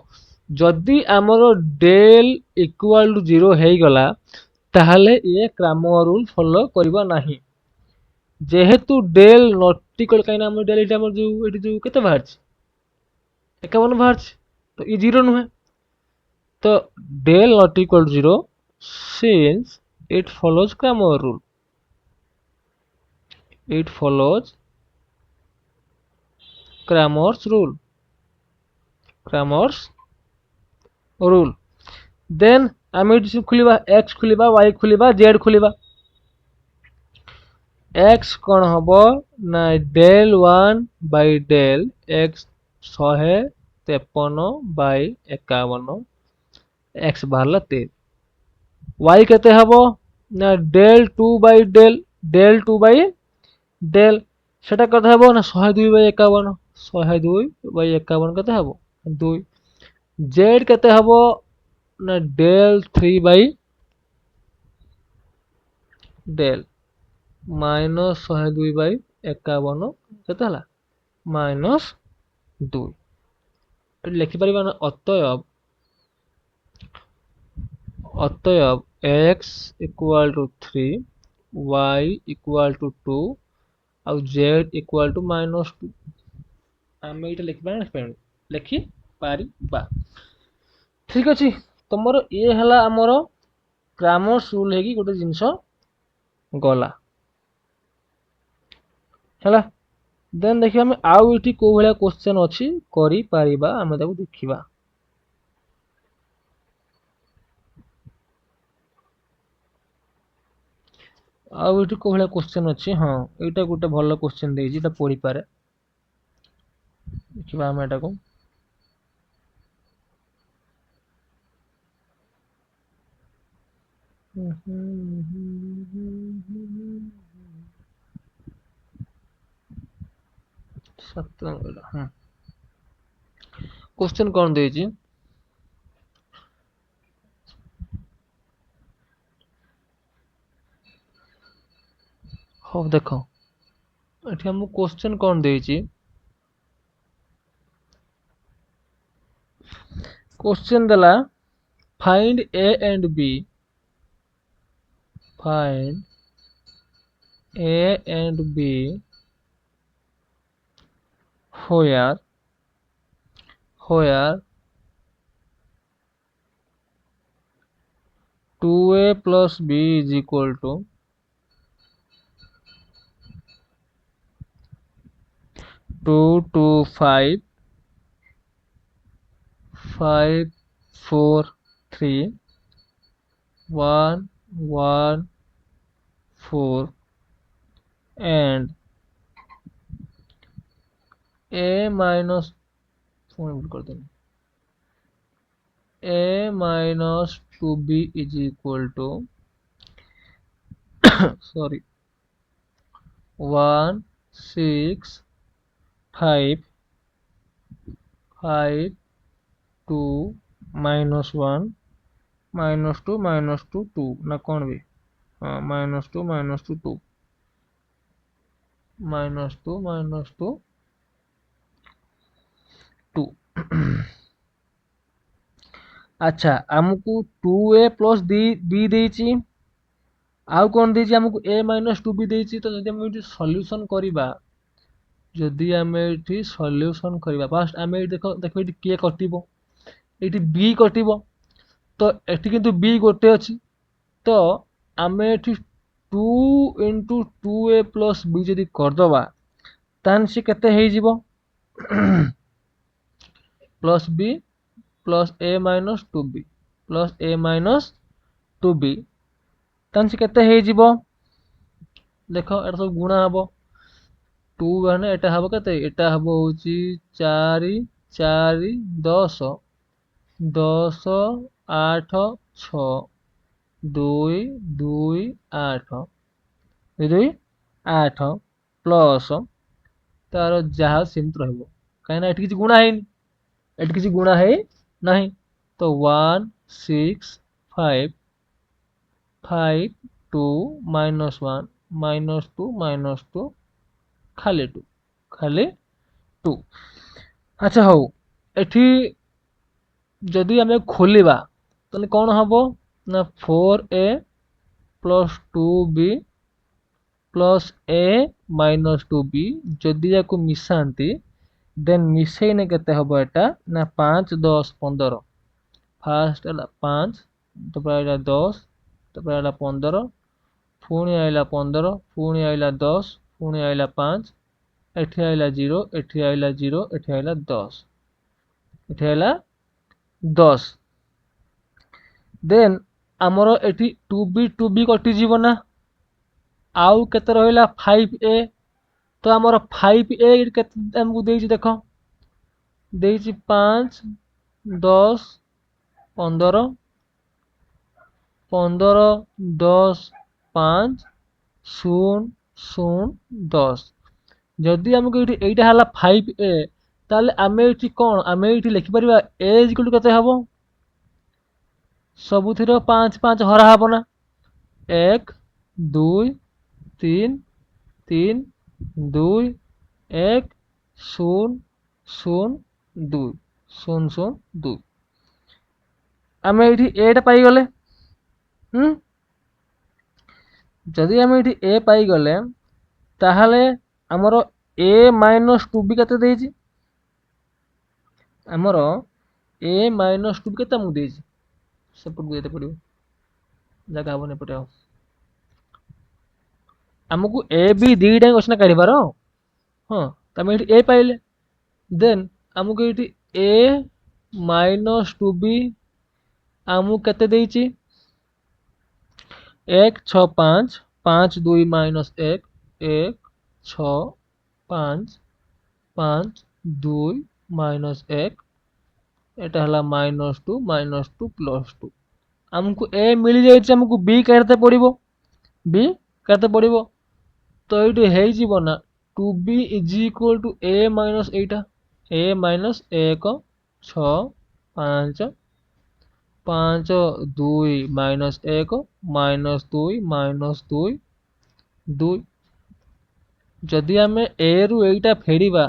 जदि आमर डेल इक्वल टू 0 हो गला ताहले ये क्रैमर रूल फॉलो करबा नाही जेहेतु डेल नॉट इक्वल कहीं आम डेल एटा हमर जो केते बाहर 51 बाहर तो ये 0 नुहे तो del not equal to 0 since it follows Cramer rule. It follows Cramer's rule. Cramer's rule. Then आम ये खुलिबा x खुलिबा y खुलिबा z खुलिबा x कौन हबो ना del 1 by del x 153 by 51 x बाहरला 3 y केते हबो ना del 2 by del 2 by del सेटा कते हबो ना 102 बाय 51 102 बाय 51 कते हबो 2 z केते हबो ना del 3 by del minus 102 by 51 केते हला -2 लिखि परिबा ना अतएव x equal to 3 y equal to 2 और z इक्वल टू -2 आम ये लिखि पारिबा ठीक अछि तुमर ये हला हमर क्रैमर्स रूल है कि गोटे जिंस गला हला देन देखिए हम आउ इठी को भलिया क्वेश्चन अछि करि पारिबा हम ताको देखिबा आउ इठी को भलिया क्वेश्चन अछि हां एटा गोटे भलो क्वेश्चन देछि एटा पढि पारे देखिए आम एटा को क्वेश्चन कौन देजी हो देखो एठी हम क्वेश्चन कौन देजी क्वेश्चन देला find A and B find A and B where 2A plus B is equal to 2 to 5 5 4 3 1 1 4 and A minus A minus 2B is equal to sorry 1 6 5 5 2 minus 1 minus 2 2 ना कौन भी minus 2 2 minus 2 2 अच्छा आमको 2A plus B देछि आउ कोन देछि आमको A minus 2B देछि तो जदि हम एठी सॉल्यूशन करिबा जदि हम एठी सॉल्यूशन करिबा फर्स्ट हम एठी देखो देखो एठी के कटिबो एठी B कटिबो तो एठी किंतु B गोटे अछि तो आमे एठी 2 into 2A plus B जदि कर दबा तान से केते हेइ जिवो plus B plus A minus 2B plus A minus 2B तान से केते हेइ जिवो देखो एटा सब गुणा हबो 2 माने एटा हबो केते एटा हबो होची 4 4 10 10 8 6 2 2 8 2 8 प्लस तार जहाँ सीमित रहबो कहीं ना एटी किसी गुणा है एटी किसी गुणा है नहीं तो 1 6 5 5 2 minus 2 खाली 2 अच्छा हो एठी जदि हमें खोलिबा तो कौन हबो ना 4A plus 2B plus A minus 2B जदि याको मिसांती देन मिसेइने केते हबो एटा ना 5 10 15 फास्ट हला 5 तपर आइला 10 तपर आइला 15 पुणी आइला 15 पुणी आइला 10 पुणी आइला 5 एठी आइला 0 एठी आइला 0 एठी आइला 10 एठी आइला 10 देन हमरो एठी 2B कटि जीवो ना आउ केते रहिला 5A तो हमरो 5A केते हमकु देछि देखो देछि 5 10 15 15 10 5 0 0 10 जदि हमकु एटा हला 5A ताले आमे एठी कोन आमे एठी लिखि परिबा A इक्वल टू केते हबो सबुथिरो 5 5 हरा हबो ना 1 2 3 3 2 1 0 0 2 0 0 2 आमे एठी A टा पाई गले जदि आमे एठी A पाई गले ताहाले हमरो A minus 2B केते देछि हमरो A minus 2B केते हमकु देछि सपोर्ट को देते पड़ियो जगह बने पड़े हमको ए बी दीटा क्वेश्चन काढिबार हां तमे एठी ए पाइले देन हमको एठी ए minus 2b हमको केते देछि 1 6 5 5 2 minus 1 1 6 5 5 2 माइनस 1 एटा हला -2 प्लस 2 हमको ए मिल जाए हमको बी करते पड़िबो बी करते पड़िबो तो ये है जीवो ना 2b is equal to A minus एटा ए माइनस 1 6 5 5 2 माइनस 1 माइनस 2 2 जदि आमे ए रु एटा फेरिबा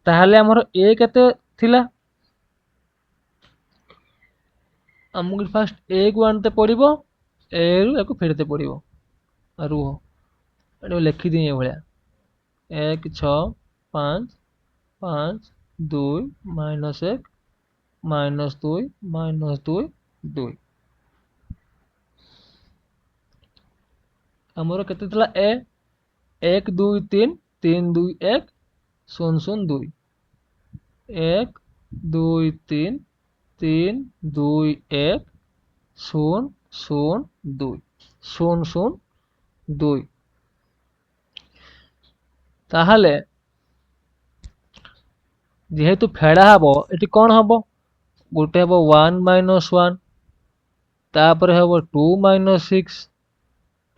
ताहले हमर ए केते थिला हमको फास्ट ए को आनते पड़िबो ए रु एको फेरते पड़िबो रुह एटा लिखि दिए भलिया 1 6 5 5 2 माइनस 1 माइनस 2 2 हमर केते थिला ए 1 2 3 3 2 1 0 0 2 1 2 3 3 2 1 0 0 2 0 0 2 ताहले जेहेतु फेड़ा हबो एटी कोन हबो गोटे हबो 1 माइनस 1 तापर हबो 2 माइनस 6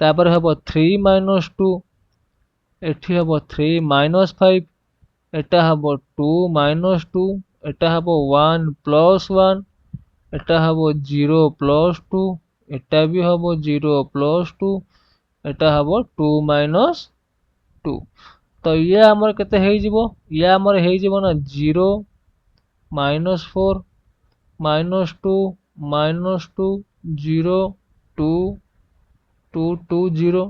तापर हबो 3 माइनस 2 एठी हबो 3 माइनस 5 एटा हबो 2 माइनस 2 एटा हबो 1 प्लस 1 एटा हबो 0 प्लस 2 एटा भी हबो 0 प्लस 2 एटा हबो 2 माइनस 2 तो ये हमर केते हे जीवो ये हमर हे जीवो ना 0 माइनस 4 माइनस 2 माइनस 2 0 2 2 2 0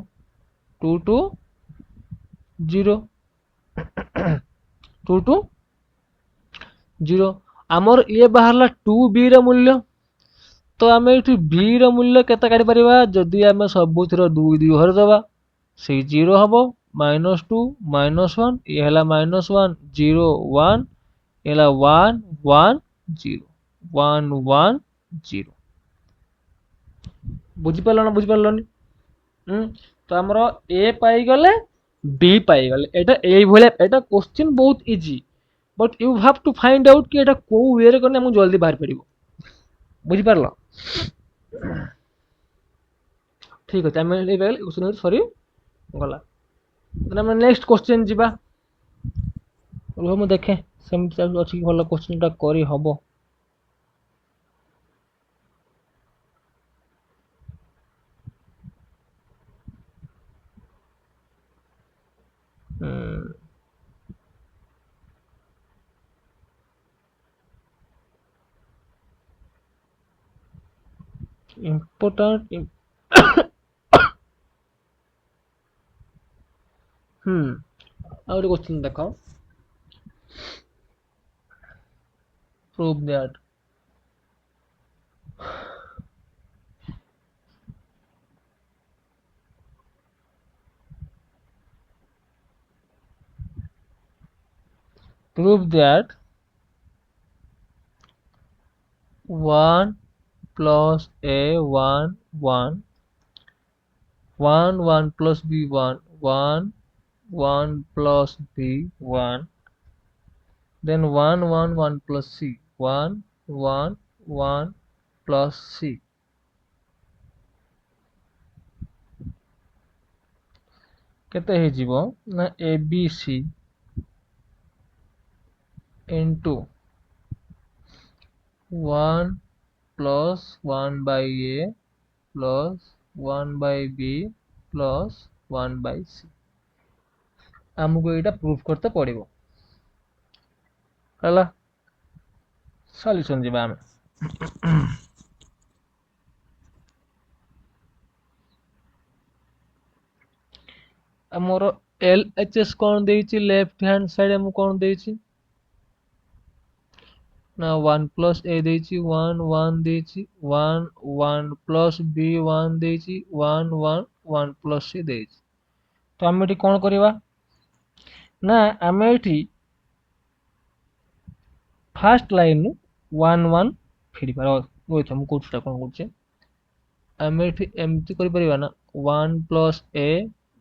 2 2 0 2 2 0 आमर ये बाहरला 2b रो मूल्य तो आम ये b रो मूल्य केते काढी परिबा जदि आम सबुथिर 2 2 हर दबा से 0 हबो -2 -1 ये हला -1 0 1 ये हला 1 1 0 1 1 0 बुझी पारलनी तो आमर ए पाई गले बी पाई गले एटा ए भले एटा क्वेश्चन बहुत easy but you have to find out कि एटा को वे रे करने हम जल्दी बाहर पड़िबो बुझी पारलो ठीक अछि हम ए बेल क्वेश्चन सॉरी गला तो हम नेक्स्ट क्वेश्चन जिबा रुह मु देखे सेम अछि भलो क्वेश्चन टा करी हबो important और क्वेश्चन देखो prove that prove that 1 plus a 1 1 1 1 plus b 1 1 1 plus b 1 then 1 1 1 plus c 1 1 1 plus c केते हे जीवो ना abc into 1 plus 1 by a plus 1 by b plus 1 by c हमको एटा प्रूफ करते पड़िबो हला सॉल्यूशन जिबा हम हमर LHS कोन देछि लेफ्ट हैंड साइड हम कोन देछि ना 1 plus a देछि 1 1 देछि 1 1 plus b 1 देछि 1 1 1 plus c देछि तो हम एठी कोन करिवा ना हम एठी फर्स्ट लाइन 1 1 फेरी पार रोहित हम कोठटा कोन करछे हम एठी एमती करि परिबा ना 1 plus a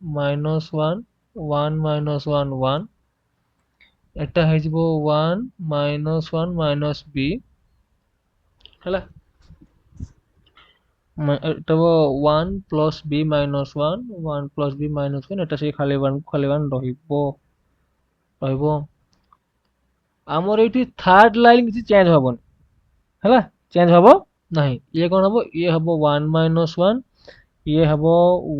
minus 1 1 minus 1 1 एटा है जिवो 1 माइनस 1 माइनस बी हला एटा वो 1 plus B minus 1 1 plus B minus 1 एटा से खाली 1 रहिबो आमर एठी थर्ड लाइन किसी चेंज हबन हला चेंज हबो नहीं ये कोन हबो ये हबो 1 माइनस 1 ये हबो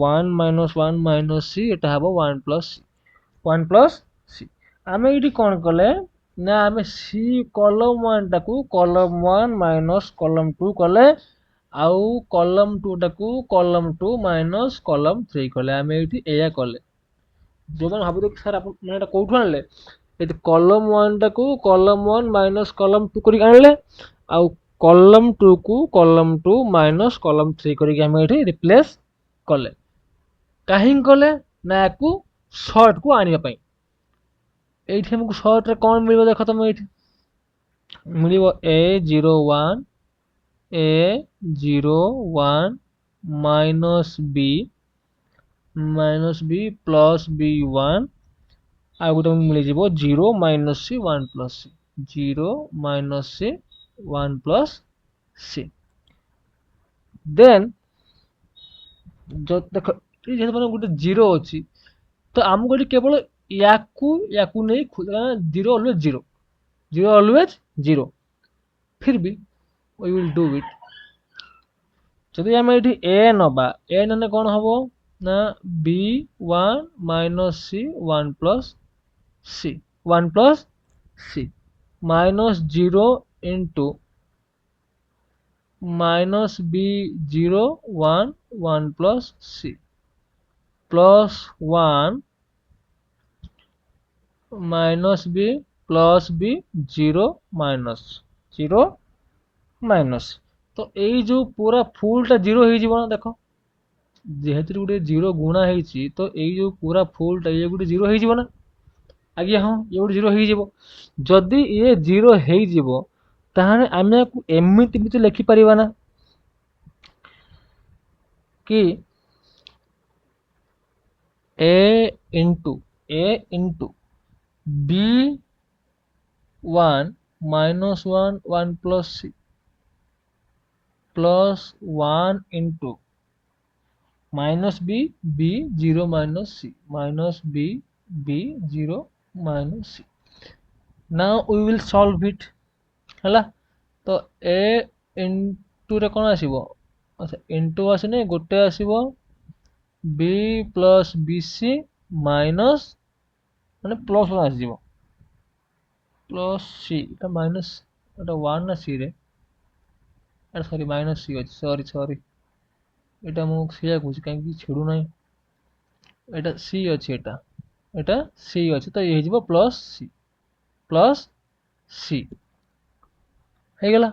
1 माइनस 1 माइनस सी एटा हबो 1 प्लस सी 1 प्लस सी आमे एठी कोन कले ना आमे सी कॉलम 1 टाकू कॉलम 1 माइनस कॉलम 2 कले आउ कॉलम 2 टाकू कॉलम 2 माइनस कॉलम 3 कले आमे एठी एया कले जो मन भाबु कि सर आपण माने एटा कोठु आनले ए कॉलम 1 टाकू कॉलम 1 माइनस कॉलम 2 करी आनले आउ कॉलम 2 को कॉलम 2 माइनस कॉलम 3 करी हम एठी रिप्लेस कले काहे कले ना याकू शॉर्ट को आनिया पई एठी हमको शॉर्ट रे कोन मिलबो देखो तुम एठी मिलिबो a01 a01 minus B plus b1 आ गोटे मिल जिवो 0 minus C 1 plus C 0 minus C 1 plus C then जो देखो ये जेते माने गोटे 0 अछि तो हमको एठी केवल याकू नहीं zero always zero zero always zero फिर भी वी विल डू इट जदि आम ये ए नबा ए ने कौन हम ना B one minus C one plus C one plus C minus zero into minus B zero one one plus C plus one minus B zero minus तो यही जो पूरा फुलटा जीरो हो देख जेहेतु गोटे जीरो गुणा होती तो यही जो पूरा फुलटा ये गोटे जीरो हो आज्ञा हाँ ये गोटे जीरो हो जदि ये जीरो हो ताहने आमे को एमिति भी तो लिखि परिबा ना कि A into B one minus one one plus C plus one into minus B zero minus C B zero minus C now we will solve it हला तो ए इंटू रे कोन आसीबो अच्छा इंटू आसने गोटे आसीबो B plus B C minus माने plus one आसीबो plus C एटा माइनस एटा वन ना सी रे एटा सॉरी माइनस सी अछि सॉरी एटा मु सिया कहूँ कहीं छेड़ू ना एटा सी अछि एटा सी अछि तो ये हिजबो प्लस सी हे गेला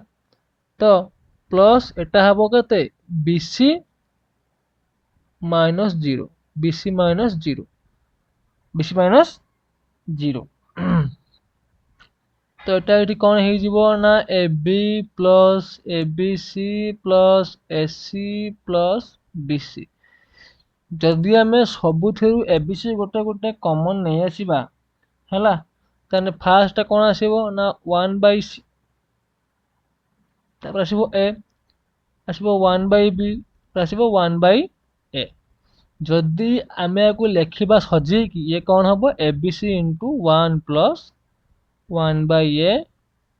तो प्लस एटा हबो कते BC minus zero BC minus zero तो एटा एठी कोन हे जिवो ना A B C plus A C plus B C जदि आमे सबुथिरु ए बी सी गोटे गोटे कॉमन नहीं आसीबा हला ताने फास्ट कोन आसीबो ना 1 बाय सी तापर आसीबो ए आसीबो 1 बाय बी आसीबो 1 बाय ए जदि आमे को लेखिबा सजे कि ये कोन हबो A B C into 1 plus 1 by A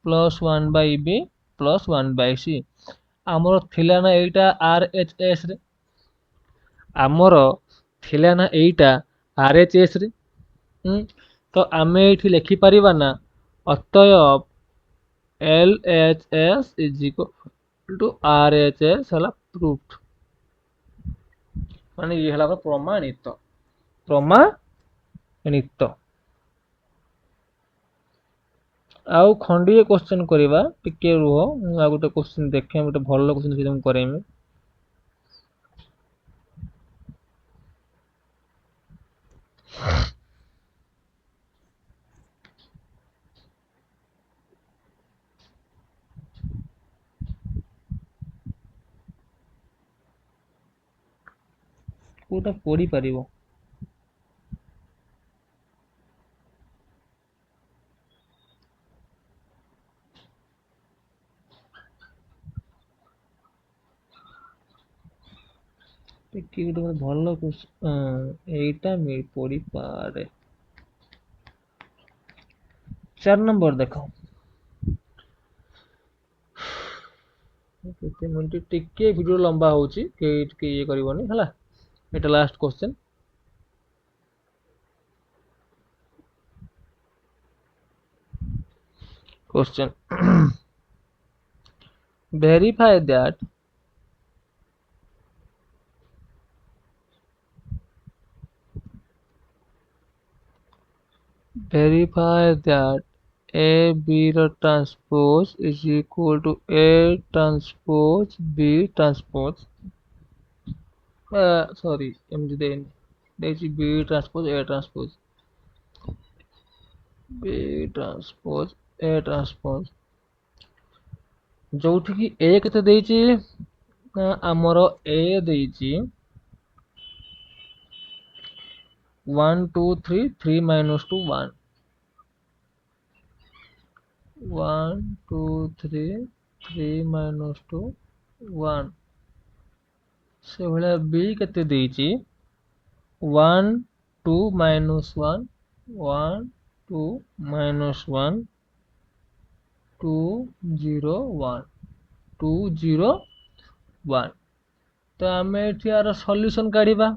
plus 1 by B plus 1 by C आमर थिला ना एटा आर एच एस रे आमर थिला ना एटा आर एच एस रे तो आमे एठी लेखि परिबा ना अतएव L H S is equal to R H S हला प्रूफ माने ये हला प्रमाणित आउ खंडीय क्वेश्चन करवा टिके रुह आ गोटे क्वेश्चन देखे गोटे भल क्वेश्चन से करेमी कोटा पढ़ी पारिबो कि गोटे भल एटा पड़ी पारे। 4 नंबर देखो केते मिनिट टिके वीडियो लंबा होची के ये करबनी हला। एटा last question. verify that A B transpose is equal to A transpose B transpose sorry then there is B transpose A transpose B transpose A transpose जोठी कि A केते देइची आमर A देइची 1 2 3 3 minus 2 1 1 2 3 3 minus 2 1 से भले B केते देइची 1 2 minus 1 1 2 minus 1 2 0 1 2 0 1 तो आम यार solution काढ़ा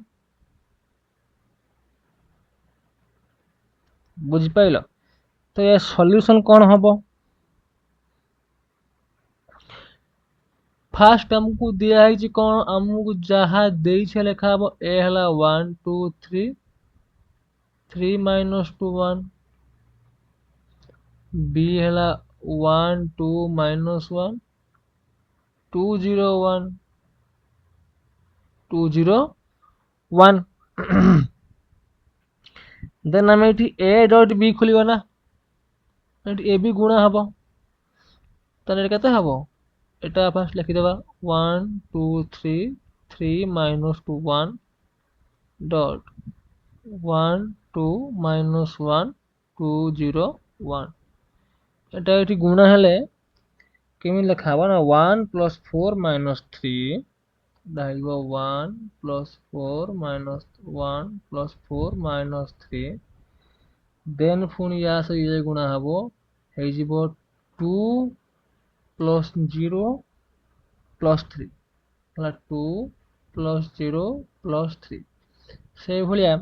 बुझिपाइल। तो ये सॉल्यूशन कौन हम फास्ट आमको दिखाई कौन आमको जहाँ देखे लिखा हम ए है 1 2 3 3 minus 2 1 B है 1 2 minus 1 2 0 1 2 0 1 देन आम ये ए डट बी खोल ना ए बी गुणा हम के हम এটা ফার্স্ট লিখি দেবা 1 2 3 3 minus 2 1 dot 1 2 minus 1 2 0 1 এটা এটি গুণা হলে কেমি লেখা হবা না 1 plus 4 minus 3 দাইব 1 plus 4 minus 1 plus 4 minus 3 then पुणी या से ये गुणा हबो हे जिवो 2 plus 0 plus 3 है 2 plus 0 plus 3 से भाया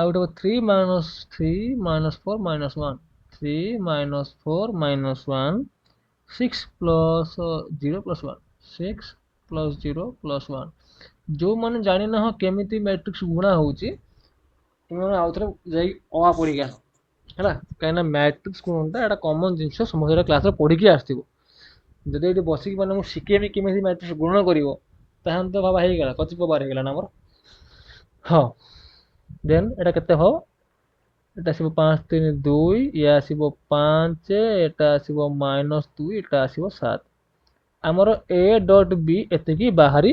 out 3 minus 3 minus 4 minus 1 3 minus 4 minus 1 6 plus 0 plus 1 6 plus 0 plus 1 जो मैंने जानी ना हो केमिति मैट्रिक्स गुणा होची तुम आउ थे जाई अ पढ़ी है कहीं मैट्रिक्स गुणटा एटा कॉमन जिनस समस्त क्लास रे पढ़ी के आसथिबो जदि ये बसिक मैंने शिखेबी केमी मैट्रिक्स गुण कर तो भाव हो कति पवार हो गला आमर हाँ देन एटा केते हो एटा आसीबो 5 3 2 ये आसीबो 5 एटा आसीबो -2 एटा आसीबो 7 आमर ए डॉट बी एतिकी बाहरी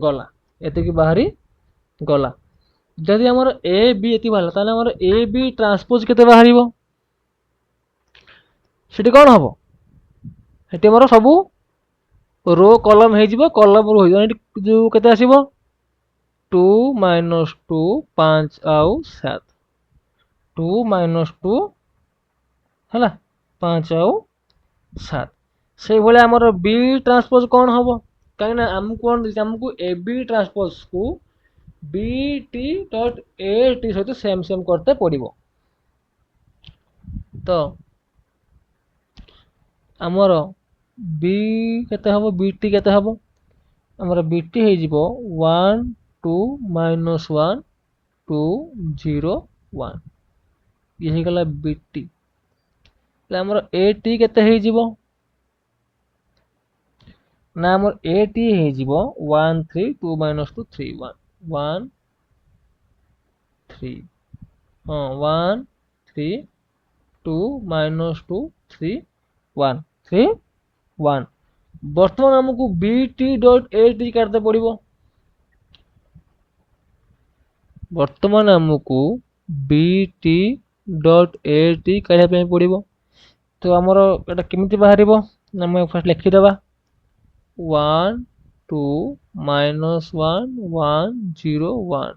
गला एतिकी बाहरी गला जदि आमर ए बी एति बाहला ताले आमर ए बी ट्रांसपोज केते बाहरिबो सेठी कोन हबो सेठी आमर सबु रो कॉलम हो कॉलम रो हो जो केते आसीबो 2 minus 2 5 आउ 7 2 minus 2 है 5 आउ 7 से भाई आमर बी ट्रांसपोज कौन हम कहीं आमको कौन आमको ए बी ट्रांसपोज को B T dot A T सहित सेम सेम करते पड़ो तो आमर बी केते हम बी टी केते हम आमर बी टी हो जिवो 1 2 minus 1 2 0 1 ये हो गला बी टी आमर ए टी केते हो जिवो ना आमर ए टी हो जिवो 1 3 2 minus 2 3 1 1 3 हाँ 1 3 2 minus 2 3 1 3 1 बर्तमान आमको B T dot A T काटते पड़ो बर्तमान आमको B T dot A T काढ़ा पड़ो तो आमर एटा केमिति बाहर आम फास्ट लिखिदेबा 1 2 minus 1 1 0 1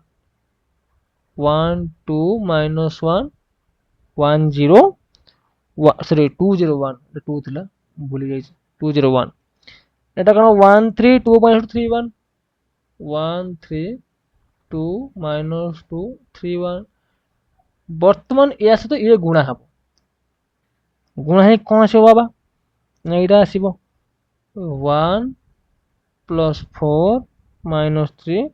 1 2 minus 1 1 0 सॉरी 2 0 1 2 थिला भूली जाई 2 0 1 एटा कଣ 1 3 2 minus 3 1 1 3 2 minus 2 3 1 वर्तमान या सहित ये गुणा हबो गुणा है कौन आसो बाबा एटा आसीबो 1 plus 4 minus 3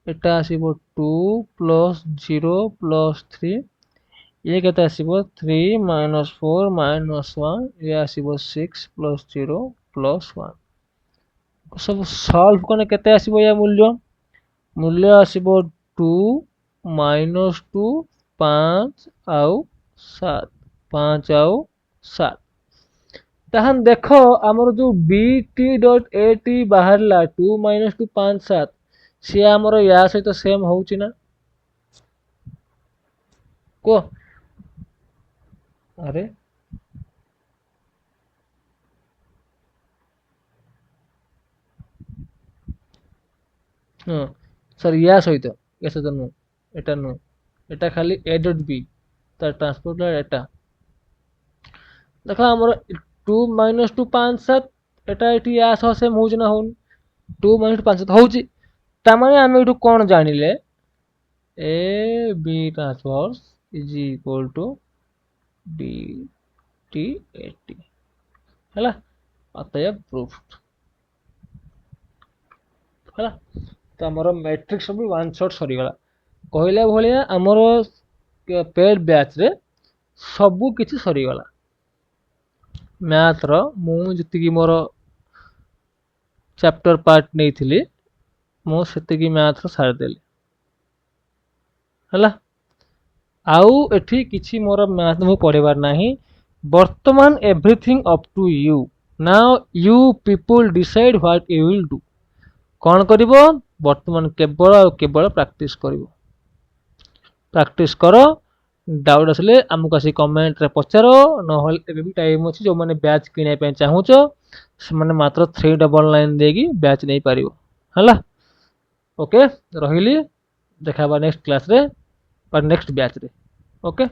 एटा आसीबो 2 plus 0 plus 3 ये केते आसीबो 3 minus 4 minus 1 ये आसीबो 6 plus 0 plus 1 सब सॉल्व कने केते आसीबो या मूल्य आसीबो 2 minus 2 5 आउ 7 5 आउ 7 तहन देखो हमर जो bt.at बाहरला 2 minus 2 5 7 से हमर या सहित सेम होउची ना को अरे हाँ सर या सहित ऐसे तो नो एटा खाली a डॉट b तार ट्रांसपोर्ट एटा देखो हमर 2 minus 2 5 7 एटा एठी या सह सेम होउची ना होउन 2 minus 2 5 7 होउची ता माने हम एठु कोन जानिले a b transpose is equal to bt.at हला अतएव प्रूफ्ड हला तो हमर मैट्रिक्स सब वन शॉट सरी गला कहला भलिया हमर पेड बैच रे सब किछि सरी गला मैथ रो मु जति की मोर चैप्टर पार्ट नै थिली मु सेति की मैथ रो सार देली हला आउ एठी किछि मोर मैथ मु पढेबार नाही वर्तमान everything up to you now you people decide what you will do कौन करिवो वर्तमान केवल प्रैक्टिस करिवो प्रैक्टिस करो डाउट असले हमको आसी कमेंट रे पचारो न होल एबे भी टाइम अछि जो माने बैच किने पे चाहूचो से माने मात्र 399 देगी बैच नै पारिवो हला ओके रहिली देखाबा नेक्स्ट क्लास रे पर नेक्स्ट बैच रे ओके